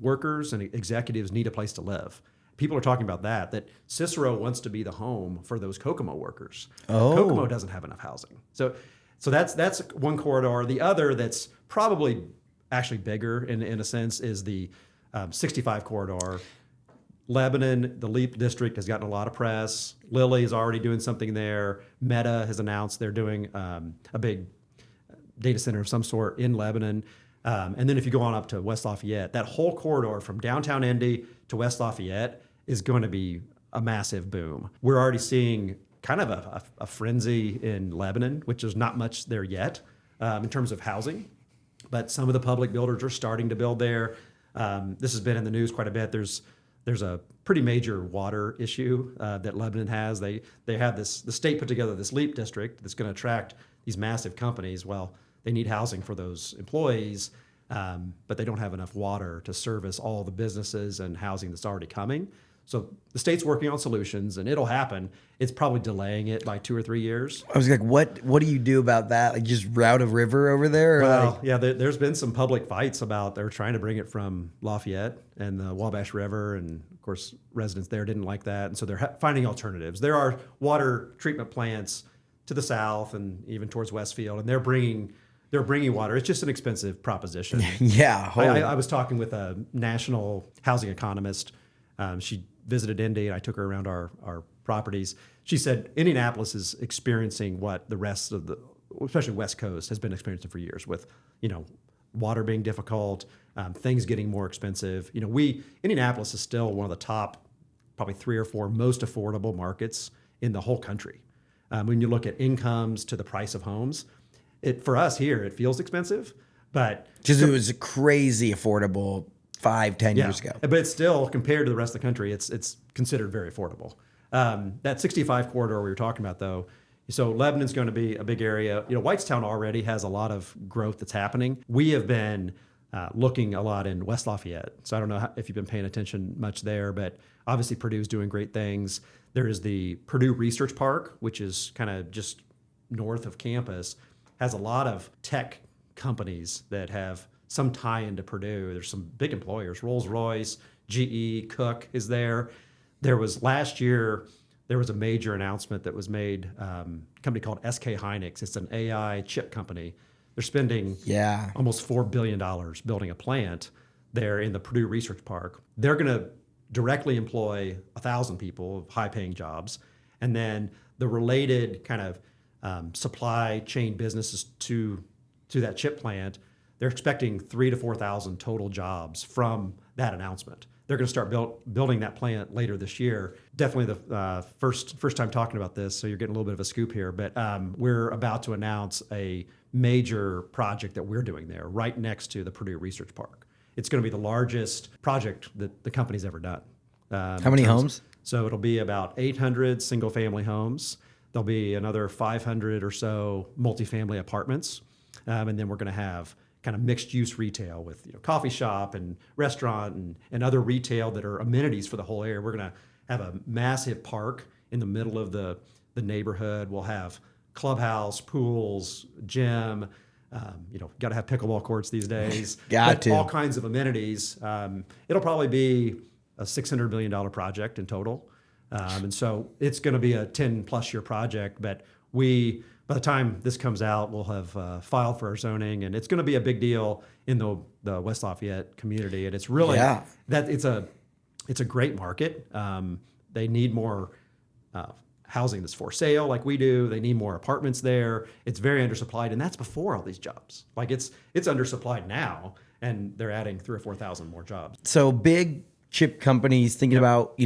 workers and executives need a place to live. People are talking about that Cicero wants to be the home for those Kokomo workers. Oh. Kokomo doesn't have enough housing. So that's one corridor. The other that's probably actually bigger in a sense is the 65 corridor. Lebanon, the LEAP district, has gotten a lot of press. Lilly is already doing something there. Meta has announced they're doing a big data center of some sort in Lebanon. And then if you go on up to West Lafayette, that whole corridor from downtown Indy to West Lafayette is going to be a massive boom. We're already seeing kind of a frenzy in Lebanon, which is not much there yet in terms of housing. But some of the public builders are starting to build there. This has been in the news quite a bit. There's a pretty major water issue that Lebanon has. They have the state put together this LEAP district that's going to attract these massive companies. Well, they need housing for those employees, but they don't have enough water to service all the businesses and housing that's already coming. So the state's working on solutions, and it'll happen. It's probably delaying it by 2 or 3 years. I was like, what do you do about that? Like, just route a river over there? Well, yeah, there's been some public fights about they're trying to bring it from Lafayette and the Wabash River, and of course, residents there didn't like that, and so they're finding alternatives. There are water treatment plants to the south and even towards Westfield, and they're bringing water. It's just an expensive proposition. Yeah. I was talking with a national housing economist. She visited Indy and I took her around our properties, she said Indianapolis is experiencing what the rest of the, especially West Coast, has been experiencing for years with, water being difficult, things getting more expensive. Indianapolis is still one of the top, probably 3 or 4 most affordable markets in the whole country. When you look at incomes to the price of homes, for us here, it feels expensive, but Because it was crazy affordable 5-10 years ago. but it's still, compared to the rest of the country, it's considered very affordable. That 65 corridor we were talking about, though, so Lebanon's going to be a big area. Whitestown already has a lot of growth that's happening. We have been looking a lot in West Lafayette. So I don't know if you've been paying attention much there, but obviously Purdue's doing great things. There is the Purdue Research Park, which is kind of just north of campus, has a lot of tech companies that have some tie into Purdue. There's some big employers, Rolls-Royce, GE, Cook is there. Last year, there was a major announcement that was made, a company called SK Hynix. It's an AI chip company. They're spending almost $4 billion building a plant there in the Purdue Research Park. They're going to directly employ 1,000 people of high-paying jobs. And then the related kind of supply chain businesses to that chip plant, they're expecting 3,000 to 4,000 total jobs from that announcement. They're going to start building that plant later this year. Definitely the first time talking about this, so you're getting a little bit of a scoop here. But we're about to announce a major project that we're doing there, right next to the Purdue Research Park. It's going to be the largest project that the company's ever done. How many homes? So it'll be about 800 single-family homes. There'll be another 500 or so multifamily apartments, and then we're going to have kind of mixed-use retail with coffee shop and restaurant and other retail that are amenities for the whole area. We're going to have a massive park in the middle of the neighborhood. We'll have clubhouse, pools, gym. Got to have pickleball courts these days. All kinds of amenities. It'll probably be a $600 million project in total. And so it's going to be a 10+ year project, but by the time this comes out, we'll have filed for our zoning, and it's going to be a big deal in the West Lafayette community. And it's really it's a great market. They need more housing that's for sale, like we do. They need more apartments there. It's very undersupplied, and that's before all these jobs. Like it's undersupplied now, and they're adding 3,000 or 4,000 more jobs. So big chip companies thinking about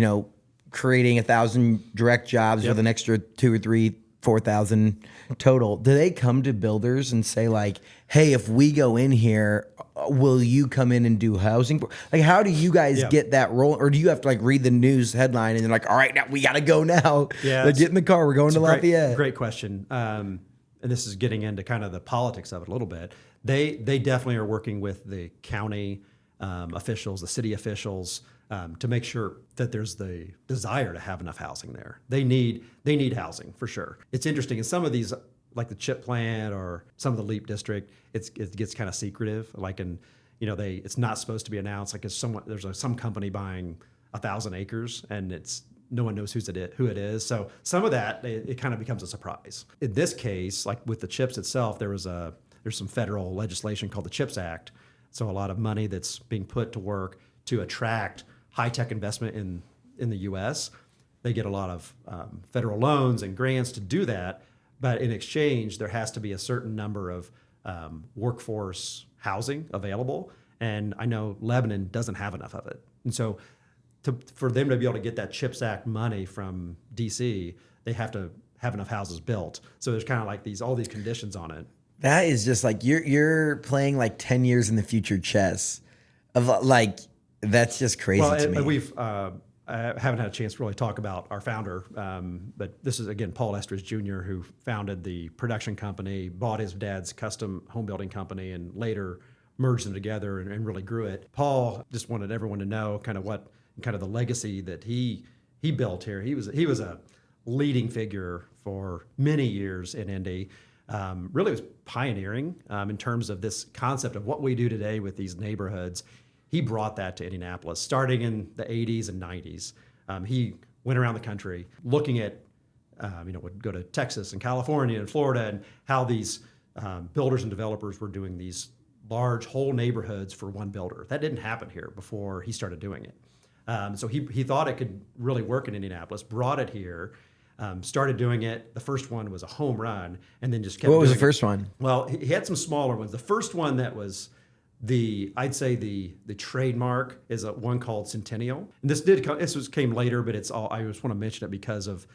creating 1,000 direct jobs with an extra 2,000 or 3,000, 4,000 total. Do they come to builders and say like, hey, if we go in here, will you come in and do housing? Like, how do you guys get that role? Or do you have to read the news headline and they're like, all right, now we got to go now. Yeah, get in the car. We're going to Lafayette. Great question. And this is getting into kind of the politics of it a little bit. They definitely are working with the county officials, the city officials, to make sure that there's the desire to have enough housing there. They need housing for sure. It's interesting in some of these, like the chip plant or some of the LEAP district, it gets kind of secretive. It's not supposed to be announced. Like there's some company buying 1,000 acres and no one knows who it is. So some of that it kind of becomes a surprise. In this case, like with the chips itself, there's some federal legislation called the CHIPS Act. So a lot of money that's being put to work to attract high-tech investment in the U.S. They get a lot of federal loans and grants to do that, but in exchange, there has to be a certain number of workforce housing available, and I know Lebanon doesn't have enough of it. And so for them to be able to get that CHIPS Act money from D.C., they have to have enough houses built. So there's kind of like all these conditions on it. That is just like you're playing like 10 years in the future chess of like. That's just crazy to me. I haven't had a chance to really talk about our founder, but this is, again, Paul Estridge Jr., who founded the production company, bought his dad's custom home building company, and later merged them together and really grew it. Paul just wanted everyone to know kind of the legacy that he built here. He was a leading figure for many years in Indy. Really was pioneering in terms of this concept of what we do today with these neighborhoods. He brought that to Indianapolis, starting in the 80s and 90s. He went around the country looking at, would go to Texas and California and Florida, and how these builders and developers were doing these large whole neighborhoods for one builder. That didn't happen here before he started doing it. So he thought it could really work in Indianapolis, brought it here, started doing it. The first one was a home run, and then just kept. What was the doing it. first one? Well, he had some smaller ones. The first one that was I'd say the trademark is one called Centennial. And this came later, but it's all, I just want to mention it because of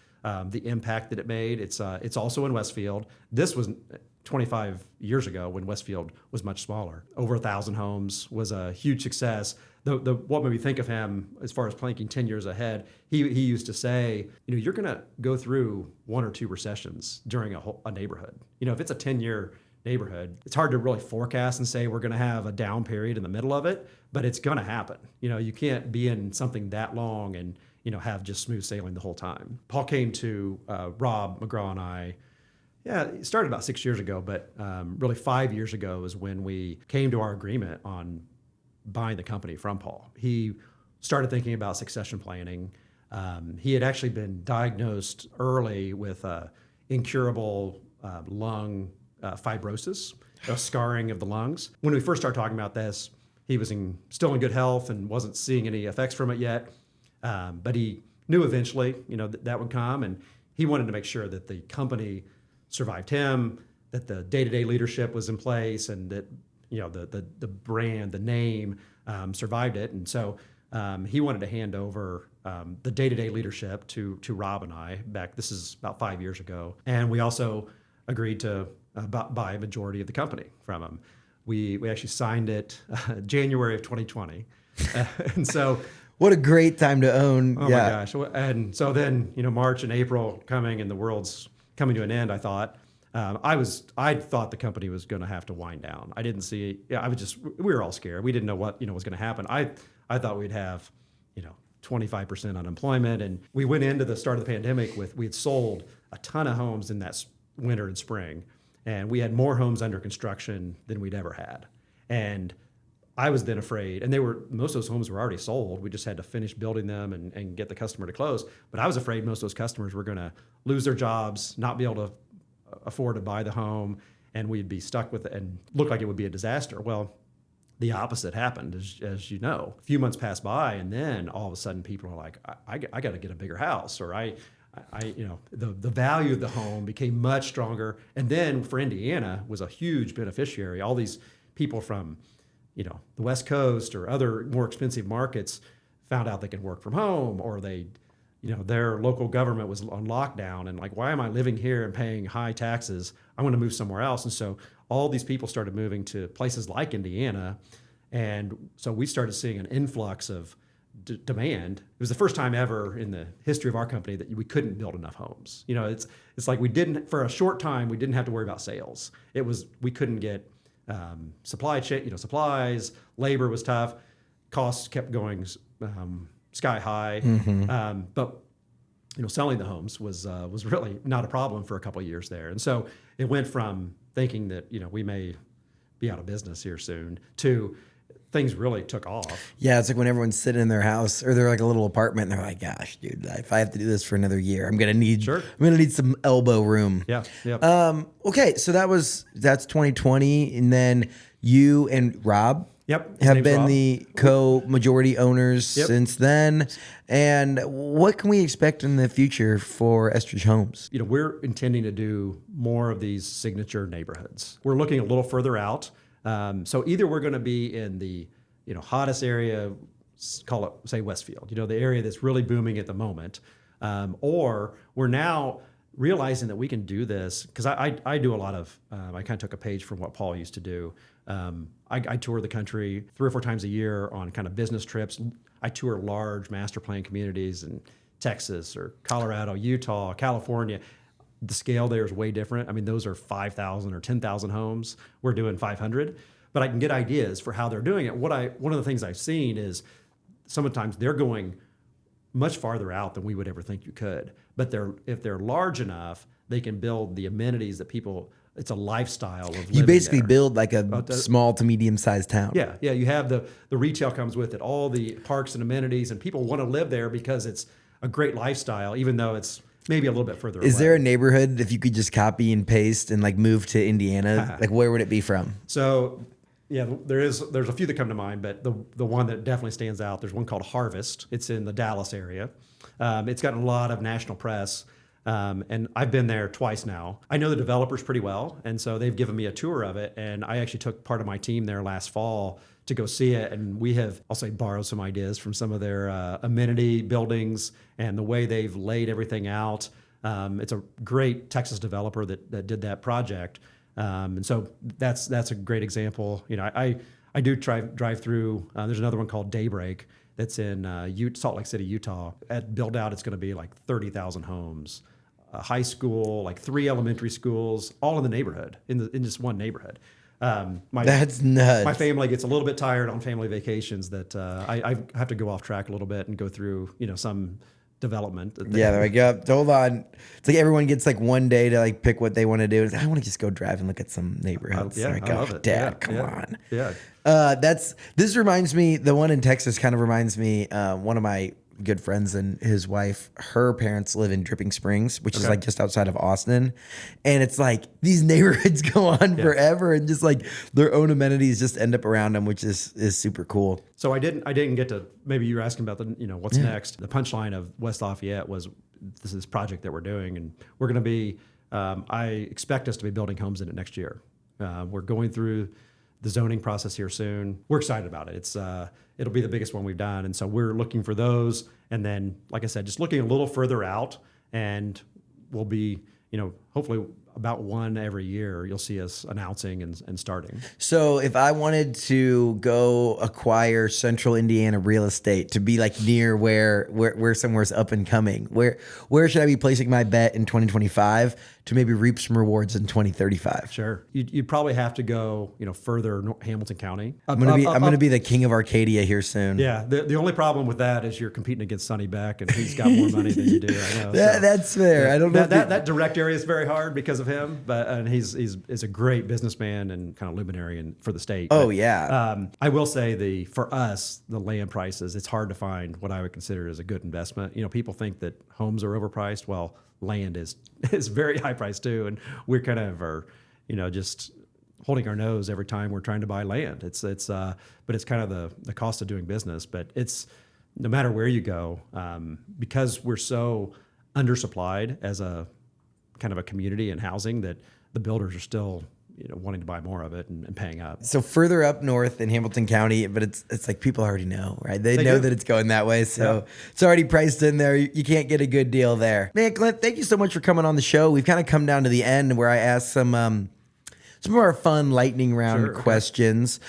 the impact that it made. It's also in Westfield. This was 25 years ago when Westfield was much smaller. Over 1,000 homes, was a huge success. What made me think of him as far as planking 10 years ahead, he used to say, you're going to go through one or two recessions during a neighborhood. If it's a 10-year neighborhood, it's hard to really forecast and say we're going to have a down period in the middle of it, but it's going to happen. You can't be in something that long and have just smooth sailing the whole time. Paul came to Rob McGraw and I. Yeah, it started about 6 years ago, but really 5 years ago is when we came to our agreement on buying the company from Paul. He started thinking about succession planning. He had actually been diagnosed early with incurable lung fibrosis, a scarring of the lungs. When we first started talking about this, he was still in good health and wasn't seeing any effects from it yet. But he knew eventually, that would come, and he wanted to make sure that the company survived him, that the day-to-day leadership was in place, and that the brand, the name survived it. And so he wanted to hand over the day-to-day leadership to Rob and I back. This is about 5 years ago, and we also agreed to buy a majority of the company from him. We actually signed it January of 2020, and so. What a great time to own. Oh my gosh. And so then, March and April coming and the world's coming to an end, I thought. I thought the company was going to have to wind down. I didn't see, we were all scared. We didn't know what, was going to happen. I thought we'd have, 25% unemployment. And we went into the start of the pandemic we had sold a ton of homes in that winter and spring. And we had more homes under construction than we'd ever had. And I was then afraid, and most of those homes were already sold. We just had to finish building them and get the customer to close. But I was afraid most of those customers were going to lose their jobs, not be able to afford to buy the home, and we'd be stuck with it and look like it would be a disaster. Well, the opposite happened, as you know. A few months passed by, and then all of a sudden people are like, I got to get a bigger house, or the value of the home became much stronger. And then for Indiana was a huge beneficiary. All these people from the West Coast or other more expensive markets found out they could work from home, or their local government was on lockdown and like, why am I living here and paying high taxes? I want to move somewhere else. And so all these people started moving to places like Indiana. And so we started seeing an influx of demand. It was the first time ever in the history of our company that we couldn't build enough homes. It's like for a short time, we didn't have to worry about sales. We couldn't get supply chain, supplies, labor was tough, costs kept going sky high. Mm-hmm. But selling the homes was really not a problem for a couple of years there. And so it went from thinking that we may be out of business here soon to things really took off. Yeah, it's like when everyone's sitting in their house or they're like a little apartment and they're like, gosh, dude, if I have to do this for another year, I'm gonna need some elbow room. Yeah. Yeah. Okay, so that's 2020, and then you and Rob have been Rob. The co-majority owners since then. And what can we expect in the future for Estridge Homes? We're intending to do more of these signature neighborhoods. We're looking a little further out. So either we're going to be in the hottest area, call it, say, Westfield, the area that's really booming at the moment, or we're now realizing that we can do this, because I do a lot of, I kind of took a page from what Paul used to do. I tour the country 3 or 4 times a year on kind of business trips. I tour large master plan communities in Texas or Colorado, Utah, California. The scale there is way different. I mean, those are 5,000 or 10,000 homes. We're doing 500, but I can get ideas for how they're doing it. One of the things I've seen is sometimes they're going much farther out than we would ever think you could. But if they're large enough, they can build the amenities that people. It's a lifestyle of living. You basically there. build like a small to medium sized town. Yeah. You have the retail comes with it, all the parks and amenities, and people want to live there because it's a great lifestyle, even though it's maybe a little bit further away. Is there a neighborhood if you could just copy and paste and like move to Indiana? Like where would it be from? So Yeah, there's a few that come to mind, but the one that definitely stands out, there's one called Harvest. It's in the Dallas area. It's gotten a lot of national press, and I've been there twice now. I know the developers pretty well, and so they've given me a tour of it, and I actually took part of my team there last fall to go see it, and we have, I'll say, borrowed some ideas from some of their amenity buildings and the way they've laid everything out. It's a great Texas developer that did that project. And so that's a great example. You know, I do drive through. There's another one called Daybreak that's in Salt Lake City, Utah. At build out, it's going to be like 30,000 homes, a high school, like 3 elementary schools, all in the neighborhood, in just one neighborhood. That's nuts. My family gets a little bit tired on family vacations that I have to go off track a little bit and go through some development. Yeah, they're like, hold on. It's like everyone gets like one day to like pick what they want to do. I want to just go drive and look at some neighborhoods. I love it. Dad, come on. Yeah. This reminds me, the one in Texas kind of reminds me, one of my good friends and his wife, her parents live in Dripping Springs, which is like just outside of Austin. And it's like these neighborhoods go on forever, and just like their own amenities just end up around them, which is super cool. So I didn't get to, maybe you were asking about what's next. The punchline of West Lafayette was this project that we're doing, and we're going to be, I expect us to be building homes in it next year. We're going through the zoning process here soon. We're excited about it. It'll be the biggest one we've done. And so we're looking for those. And then, like I said, just looking a little further out, and we'll be, hopefully about one every year, you'll see us announcing and starting. So if I wanted to go acquire Central Indiana real estate to be like near where somewhere's up and coming, where should I be placing my bet in 2025 to maybe reap some rewards in 2035? Sure. You'd probably have to go, further Hamilton County. I'm gonna be the king of Arcadia here soon. Yeah. The only problem with that is you're competing against Sonny Beck, and he's got more money than you do. I know. That's fair. I don't know that direct area is very hard because of him, and he's a great businessman and kind of luminary for the state. Oh, yeah. I will say for us, the land prices, it's hard to find what I would consider as a good investment. People think that homes are overpriced. Well, land is very high priced too, and we're kind of just holding our nose every time we're trying to buy land. But it's kind of the cost of doing business. But it's no matter where you go, because we're so undersupplied as a kind of a community and housing, that the builders are still wanting to buy more of it and paying up. So further up north in Hamilton County, but it's like people already know, right? They know that it's going that way. So it's already priced in there. You can't get a good deal there. Man, Clint, thank you so much for coming on the show. We've kind of come down to the end where I asked some of our fun lightning round questions.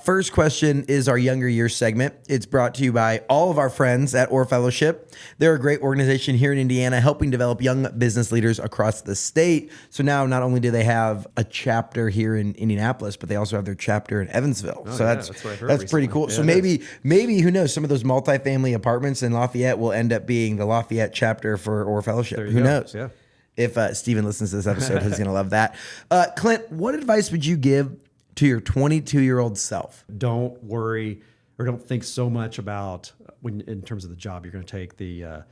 First question is our Younger Years segment. It's brought to you by all of our friends at Orr Fellowship. They're a great organization here in Indiana, helping develop young business leaders across the state. So now not only do they have a chapter here in Indianapolis, but they also have their chapter in Evansville. That's pretty cool. Yeah, so maybe who knows, some of those multifamily apartments in Lafayette will end up being the Lafayette chapter for Orr Fellowship. Who knows? Yeah. If Steven listens to this episode, he's going to love that. Clint, what advice would you give to your 22-year-old self? Don't worry, or don't think so much about in terms of the job you're going to take, the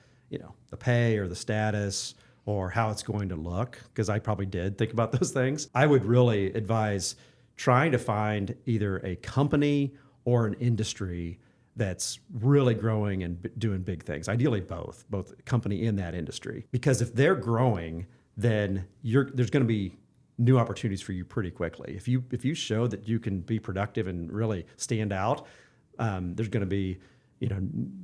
pay or the status or how it's going to look, because I probably did think about those things. I would really advise trying to find either a company or an industry that's really growing and doing big things. Ideally, both company in that industry. Because if they're growing, then there's going to be new opportunities for you pretty quickly. If you show that you can be productive and really stand out, there's going to be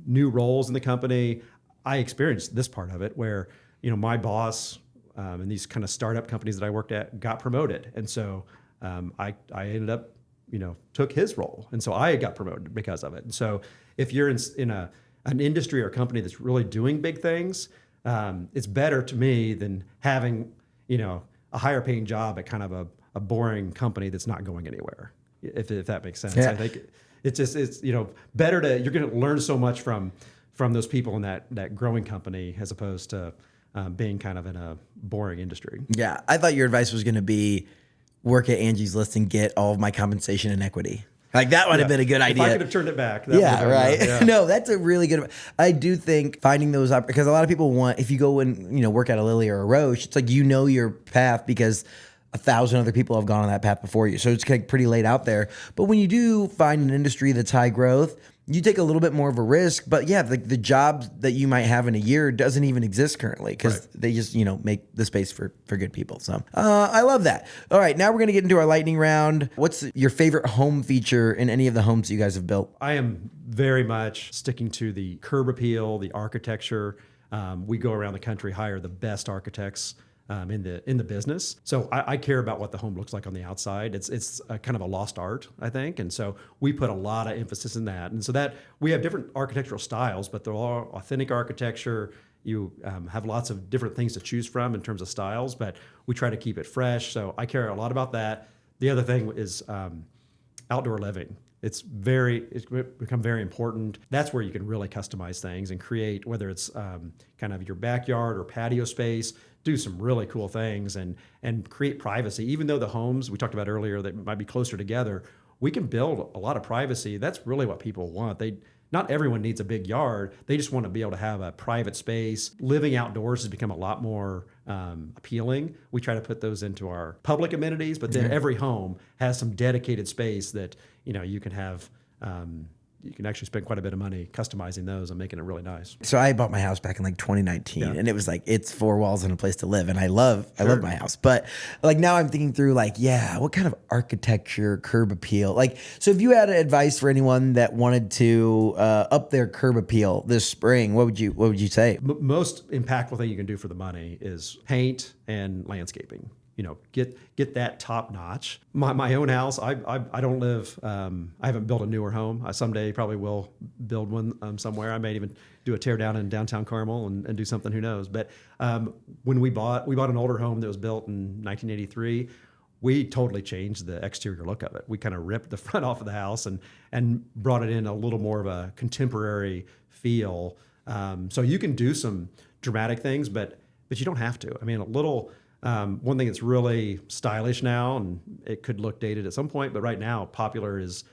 new roles in the company. I experienced this part of it where my boss and these kind of startup companies that I worked at got promoted, and so I ended up took his role. And so I got promoted because of it. And so if you're in an industry or a company that's really doing big things, it's better to me than having, a higher paying job at kind of a boring company that's not going anywhere, if that makes sense. Yeah. I think it's better you're going to learn so much from those people in that growing company as opposed to being kind of in a boring industry. Yeah. I thought your advice was going to be work at Angie's List and get all of my compensation in equity. Like that would have been a good idea. If I could have turned it back. Right. Yeah. No, that's a really good. I do think finding those up, because a lot of people want, if you go and work at a Lilly or a Roche, it's like your path, because 1,000 other people have gone on that path before you. So it's kind of pretty laid out there. But when you do find an industry that's high growth, you take a little bit more of a risk. But yeah, the jobs that you might have in a year doesn't even exist currently because they just, make the space for good people. So I love that. All right, now we're going to get into our lightning round. What's your favorite home feature in any of the homes you guys have built? I am very much sticking to the curb appeal, the architecture. We go around the country, hire the best architects in the business. So I care about what the home looks like on the outside. It's a kind of a lost art, I think. And so we put a lot of emphasis in that. And so that we have different architectural styles, but they're all authentic architecture. You have lots of different things to choose from in terms of styles, but we try to keep it fresh. So I care a lot about that. The other thing is outdoor living. It's become very important. That's where you can really customize things and create, whether it's kind of your backyard or patio space, do some really cool things and create privacy. Even though the homes we talked about earlier that might be closer together, we can build a lot of privacy. That's really what people want. Not everyone needs a big yard. They just want to be able to have a private space. Living outdoors has become a lot more appealing. We try to put those into our public amenities, but then every home has some dedicated space that you can have. You can actually spend quite a bit of money customizing those and making it really nice. So I bought my house back in 2019 and it was it's 4 walls and a place to live. And I love my house. But now I'm thinking through what kind of architecture, curb appeal? So if you had advice for anyone that wanted to up their curb appeal this spring, what would you say? Most impactful thing you can do for the money is paint and landscaping. Get that top notch. My own house, I don't live, I haven't built a newer home. I someday probably will build one somewhere. I may even do a tear down in downtown Carmel and do something, who knows. But when we bought an older home that was built in 1983, we totally changed the exterior look of it. We kind of ripped the front off of the house and brought it in a little more of a contemporary feel. So you can do some dramatic things, but you don't have to. I mean, a little... one thing that's really stylish now, and it could look dated at some point, but right now popular is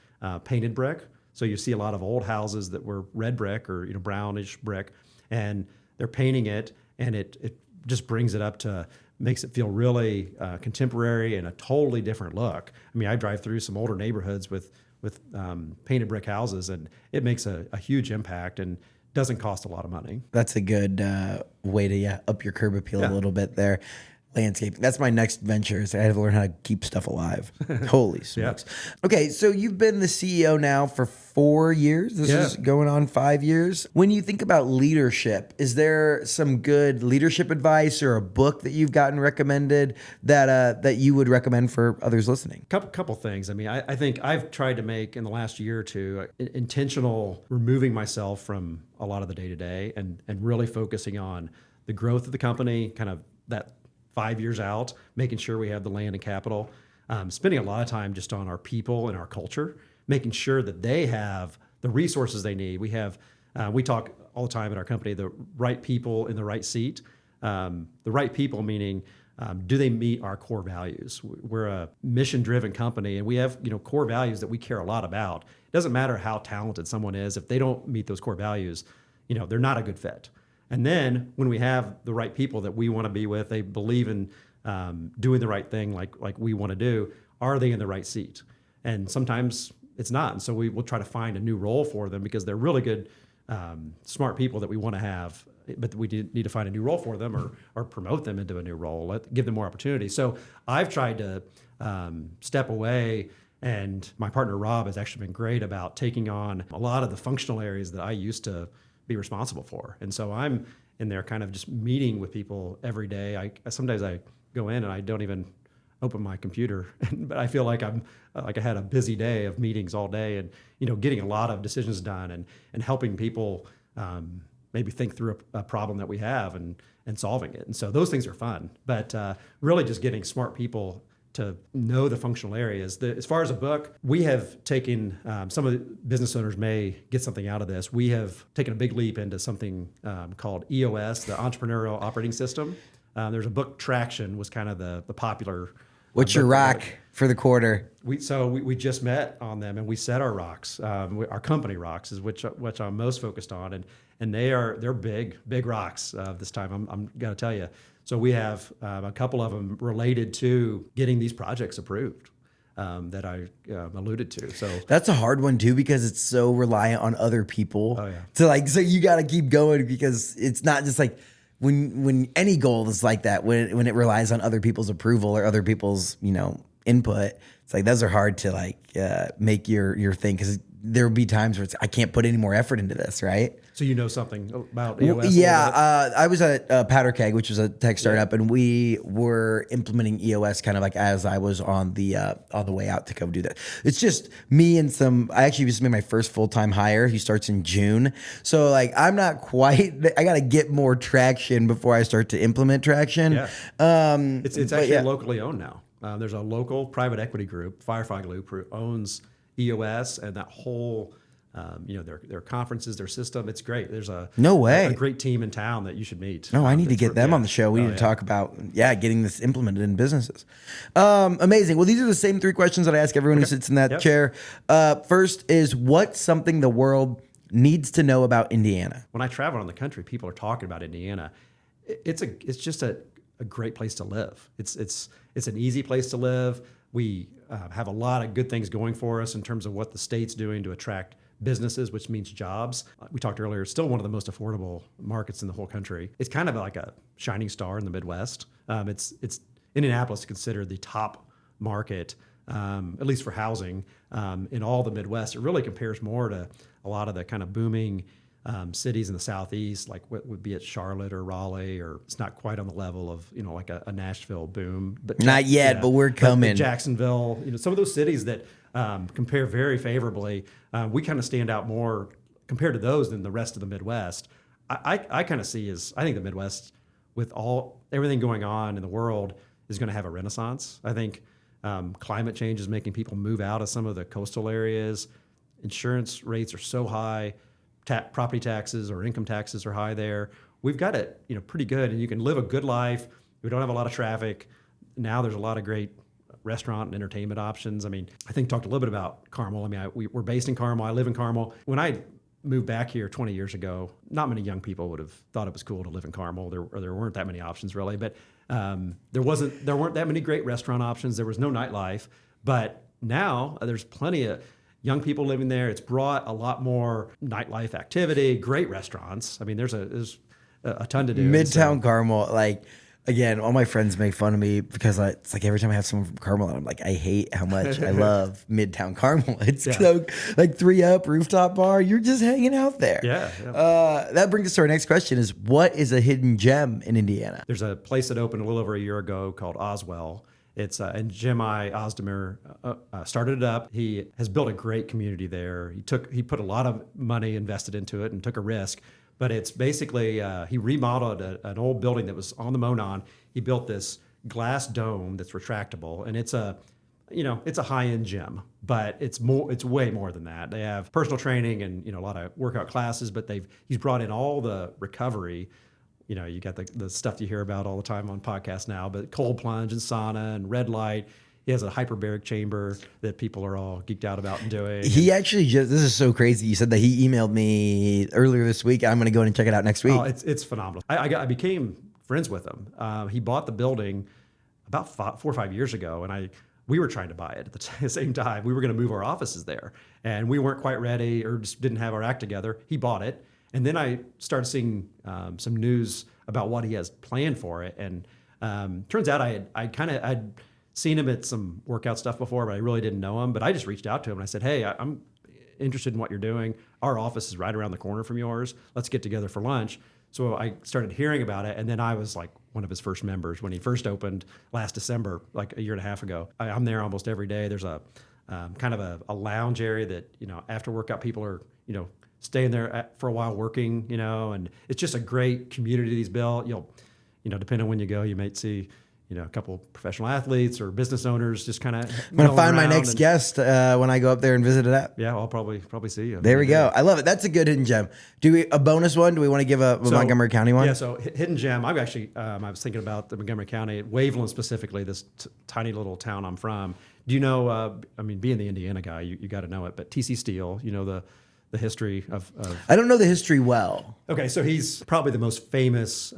painted brick. So you see a lot of old houses that were red brick or brownish brick, and they're painting it, and it just brings it up to, makes it feel really contemporary and a totally different look. I mean, I drive through some older neighborhoods with painted brick houses, and it makes a huge impact and doesn't cost a lot of money. That's a good way to up your curb appeal a little bit there. Landscaping. That's my next venture. Is I have to learn how to keep stuff alive. Holy smokes. Okay, so you've been the CEO now for 4 years. This is going on 5 years. When you think about leadership, is there some good leadership advice or a book that you've gotten recommended that you would recommend for others listening? Couple things. I mean, I think I've tried to make in the last year or two intentional removing myself from a lot of the day-to-day and really focusing on the growth of the company, kind of that 5 years out, making sure we have the land and capital, spending a lot of time just on our people and our culture, making sure that they have the resources they need. We talk all the time at our company, the right people in the right seat. The right people meaning, do they meet our core values? We're a mission-driven company, and we have core values that we care a lot about. It doesn't matter how talented someone is. If they don't meet those core values, they're not a good fit. And then when we have the right people that we want to be with, they believe in doing the right thing like we want to do, are they in the right seat? And sometimes it's not. And so we will try to find a new role for them because they're really good, smart people that we want to have, but we need to find a new role for them or promote them into a new role, give them more opportunity. So I've tried to step away, and my partner Rob has actually been great about taking on a lot of the functional areas that I used to be responsible for. And so I'm in there kind of just meeting with people every day. Sometimes I go in and I don't even open my computer, but I feel like I had a busy day of meetings all day and, getting a lot of decisions done and helping people maybe think through a problem that we have and solving it. And so those things are fun, but really just getting smart people to know the functional areas. As far as a book, we have taken, some of the business owners may get something out of this. We have taken a big leap into something called EOS, the Entrepreneurial Operating System. There's a book, Traction was kind of the popular What's your rock for the quarter? We just met on them, and we set our rocks. Our company rocks is which I'm most focused on, and they're big rocks this time. I'm gonna tell you. So we have a couple of them related to getting these projects approved that I alluded to. So that's a hard one too, because it's so reliant on other people. Oh, yeah. So you got to keep going, because it's not just like when any goal is like that, when it relies on other people's approval or other people's, input. It's like those are hard to make your thing, because there will be times where I can't put any more effort into this, right? So you know something about EOS? Yeah, I was at Powder Keg, which was a tech startup, and we were implementing EOS kind of like as I was on the way out to go do that. It's just me and I actually just made my first full-time hire. He starts in June. So I'm not quite, I got to get more traction before I start to implement traction. Yeah. It's actually locally owned now. There's a local private equity group, Firefly Group, who owns EOS and that whole, their conferences, their system. It's great. There's a great team in town that you should meet. No, I need to get them on the show. We need to talk about getting this implemented in businesses. Amazing. Well, these are the same 3 questions that I ask everyone who sits in that chair. First is, what's something the world needs to know about Indiana? When I travel around the country, people are talking about Indiana. It's just a great place to live. It's an easy place to live. We have a lot of good things going for us in terms of what the state's doing to attract businesses, which means jobs. We talked earlier, it's still one of the most affordable markets in the whole country. It's kind of like a shining star in the Midwest. It's Indianapolis is considered the top market, at least for housing, in all the Midwest. It really compares more to a lot of the kind of booming cities in the Southeast, like what would be at Charlotte or Raleigh, or it's not quite on the level of, like a Nashville boom. But not yet, but we're coming. But Jacksonville, some of those cities that compare very favorably, we kind of stand out more compared to those than the rest of the Midwest. I kind of see I think the Midwest, with everything going on in the world, is going to have a renaissance. I think climate change is making people move out of some of the coastal areas. Insurance rates are so high. Property taxes or income taxes are high there. We've got it, pretty good, and you can live a good life. We don't have a lot of traffic. Now there's a lot of great restaurant and entertainment options. I think talked a little bit about Carmel. We're based in Carmel. I live in Carmel. When I moved back here 20 years ago, not many young people would have thought it was cool to live in Carmel. There weren't that many options really, but there weren't that many great restaurant options. There was no nightlife, but now there's plenty of young people living there. It's brought a lot more nightlife activity, great restaurants. There's a ton to do. Midtown Carmel, again, all my friends make fun of me because it's like every time I have someone from Carmel, I'm like, I hate how much I love Midtown Carmel. It's so 3-up rooftop bar. You're just hanging out there. Yeah. That brings us to our next question: is what is a hidden gem in Indiana? There's a place that opened a little over a year ago called Oswell. It's and Jim Ozdemir started it up. He has built a great community there. He put a lot of money invested into it and took a risk. But it's basically he remodeled an old building that was on the Monon. He built this glass dome that's retractable, and it's a high-end gym, but it's way more than that. They have personal training and a lot of workout classes, but he's brought in all the recovery. You got the stuff you hear about all the time on podcasts now, but cold plunge and sauna and red light. He has a hyperbaric chamber that people are all geeked out about and doing. He actually this is so crazy. You said that he emailed me earlier this week. I'm going to go in and check it out next week. Oh, it's phenomenal. I became friends with him. He bought the building about 4 or 5 years ago, and we were trying to buy it at the same time. We were going to move our offices there, and we weren't quite ready or just didn't have our act together. He bought it. And then I started seeing some news about what he has planned for it. And turns out I'd seen him at some workout stuff before, but I really didn't know him. But I just reached out to him and I said, hey, I'm interested in what you're doing. Our office is right around the corner from yours. Let's get together for lunch. So I started hearing about it. And then I was like one of his first members when he first opened last December, like a year and a half ago. I'm there almost every day. There's a kind of a lounge area that, after workout people are, staying there for a while working, and it's just a great community he's built. Depending on when you go, you might see, a couple professional athletes or business owners just kind of. I'm going to find my next guest when I go up there and visit it up. Yeah, I'll probably see you. There we go. I love it. That's a good hidden gem. A bonus one? Do we want to give a Montgomery County one? Yeah, so hidden gem. I've actually, I was thinking about the Montgomery County, Waveland specifically, this tiny little town I'm from. Do you know, being the Indiana guy, you got to know it, but TC Steele, the history of. I don't know the history well. Okay, so he's probably the most famous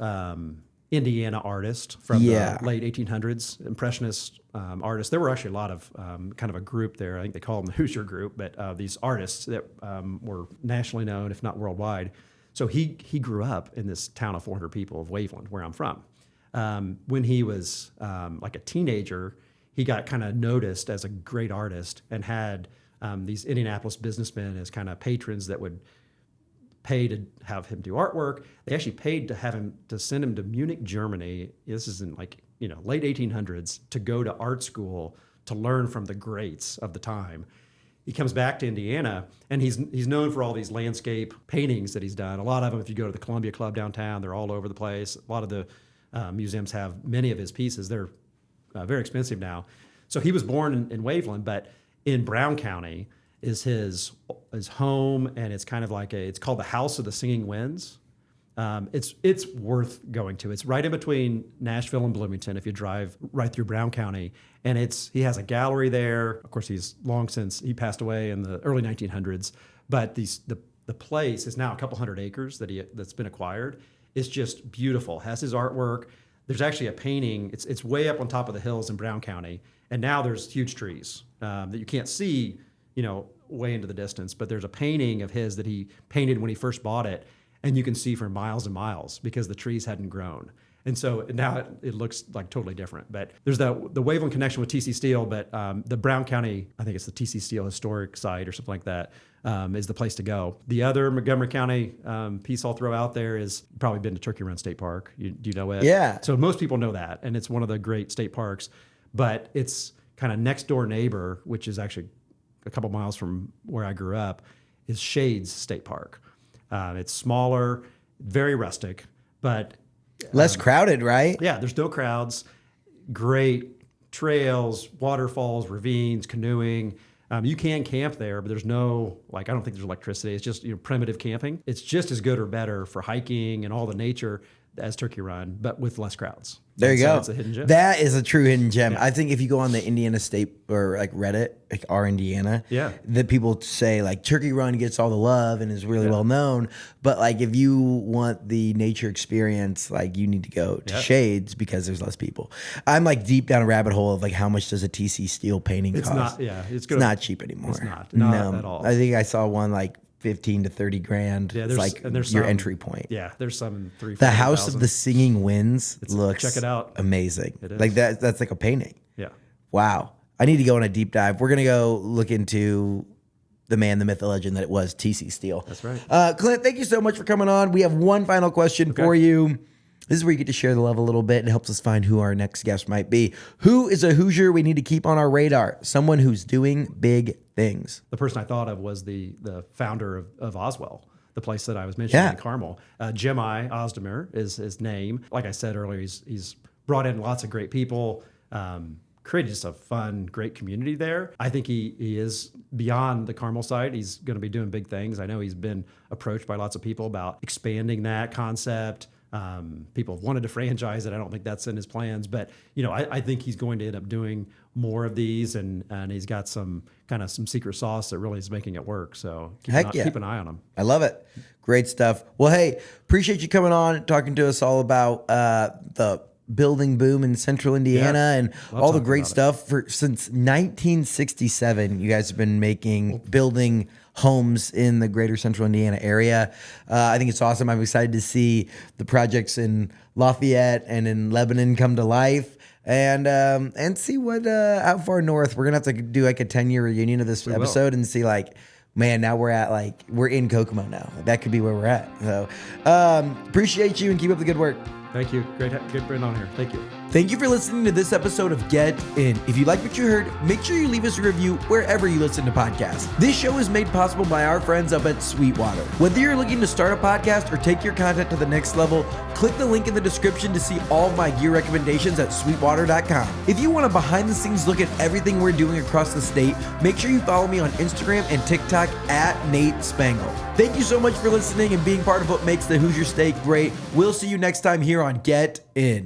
Indiana artist from the late 1800s, impressionist artist. There were actually a lot of kind of a group there. I think they call them the Hoosier group, but these artists that were nationally known, if not worldwide. So he grew up in this town of 400 people of Waveland, where I'm from. When he was like a teenager, he got kind of noticed as a great artist and had these Indianapolis businessmen as kind of patrons that would pay to have him do artwork. They actually paid to send him to Munich, Germany. This is in late 1800s, to go to art school to learn from the greats of the time. He comes back to Indiana, and he's known for all these landscape paintings that he's done. A lot of them, if you go to the Columbia Club downtown, they're all over the place. A lot of the museums have many of his pieces. They're very expensive now. So he was born in Waveland, but in Brown County is his home, and it's kind of like it's called the House of the Singing Winds. It's worth going to. It's right in between Nashville and Bloomington if you drive right through Brown County, and he has a gallery there. Of course, he passed away in the early 1900s, but the place is now a couple hundred acres that's been acquired. It's just beautiful. Has his artwork. There's actually a painting. It's way up on top of the hills in Brown County, and now there's huge trees that you can't see, way into the distance. But there's a painting of his that he painted when he first bought it, and you can see for miles and miles because the trees hadn't grown. And so now it looks like totally different. But there's the Waveland connection with TC Steele, but the Brown County, I think it's the TC Steele Historic Site or something like that, is the place to go. The other Montgomery County piece I'll throw out there is, you've probably been to Turkey Run State Park. Do you know it? Yeah. So most people know that, and it's one of the great state parks. But it's kind of next door neighbor, which is actually a couple miles from where I grew up, is Shades State Park. It's smaller, very rustic, but less crowded, right? Yeah, there's no crowds. Great trails, waterfalls, ravines, canoeing. You can camp there, but there's no, I don't think there's electricity. It's just primitive camping. It's just as good or better for hiking and all the nature as Turkey Run, but with less crowds. There you go. It's a hidden gem. That is a true hidden gem. Yeah. I think if you go on the Indiana State or Reddit, our Indiana, that people say Turkey Run gets all the love and is really well known. But if you want the nature experience, you need to go to Shades because there's less people. I'm deep down a rabbit hole of how much does a TC Steele painting cost? It's not cheap anymore. It's not at all. I think I saw one 15 to 30 grand. Yeah, there's your entry point. Yeah, there's some 3. The House of the Singing Winds looks check it out. Amazing. It is. That's like a painting. Yeah. Wow. I need to go on a deep dive. We're gonna go look into the man, the myth, the legend that it was TC Steele. That's right. Clint, thank you so much for coming on. We have one final question for you. This is where you get to share the love a little bit. It helps us find who our next guest might be. Who is a Hoosier we need to keep on our radar? Someone who's doing big things. The person I thought of was the founder of Oswell, the place that I was mentioning in Carmel. Jim I. Ozdemir is his name. Like I said earlier, he's brought in lots of great people, created just a fun, great community there. I think he is beyond the Carmel side. He's going to be doing big things. I know he's been approached by lots of people about expanding that concept. People have wanted to franchise it. I don't think that's in his plans, but I think he's going to end up doing more of these, and he's got some secret sauce that really is making it work. So keep an eye on him. I love it. Great stuff. Well, hey, appreciate you coming on, talking to us all about the building boom in Central Indiana and all the great stuff. Since 1967, you guys have been building homes in the greater Central Indiana area. I think it's awesome. I'm excited to see the projects in Lafayette and in Lebanon come to life, and see what how far north. We're gonna have to do a 10-year reunion of this episode and see man, now we're in Kokomo now. That could be where we're at. So appreciate you and keep up the good work. Thank you. Great being on here. Thank you. Thank you for listening to this episode of Get In. If you like what you heard, make sure you leave us a review wherever you listen to podcasts. This show is made possible by our friends up at Sweetwater. Whether you're looking to start a podcast or take your content to the next level, click the link in the description to see all of my gear recommendations at sweetwater.com. If you want a behind-the-scenes look at everything we're doing across the state, make sure you follow me on Instagram and TikTok at Nate Spangle. Thank you so much for listening and being part of what makes the Hoosier State great. We'll see you next time here on Get In.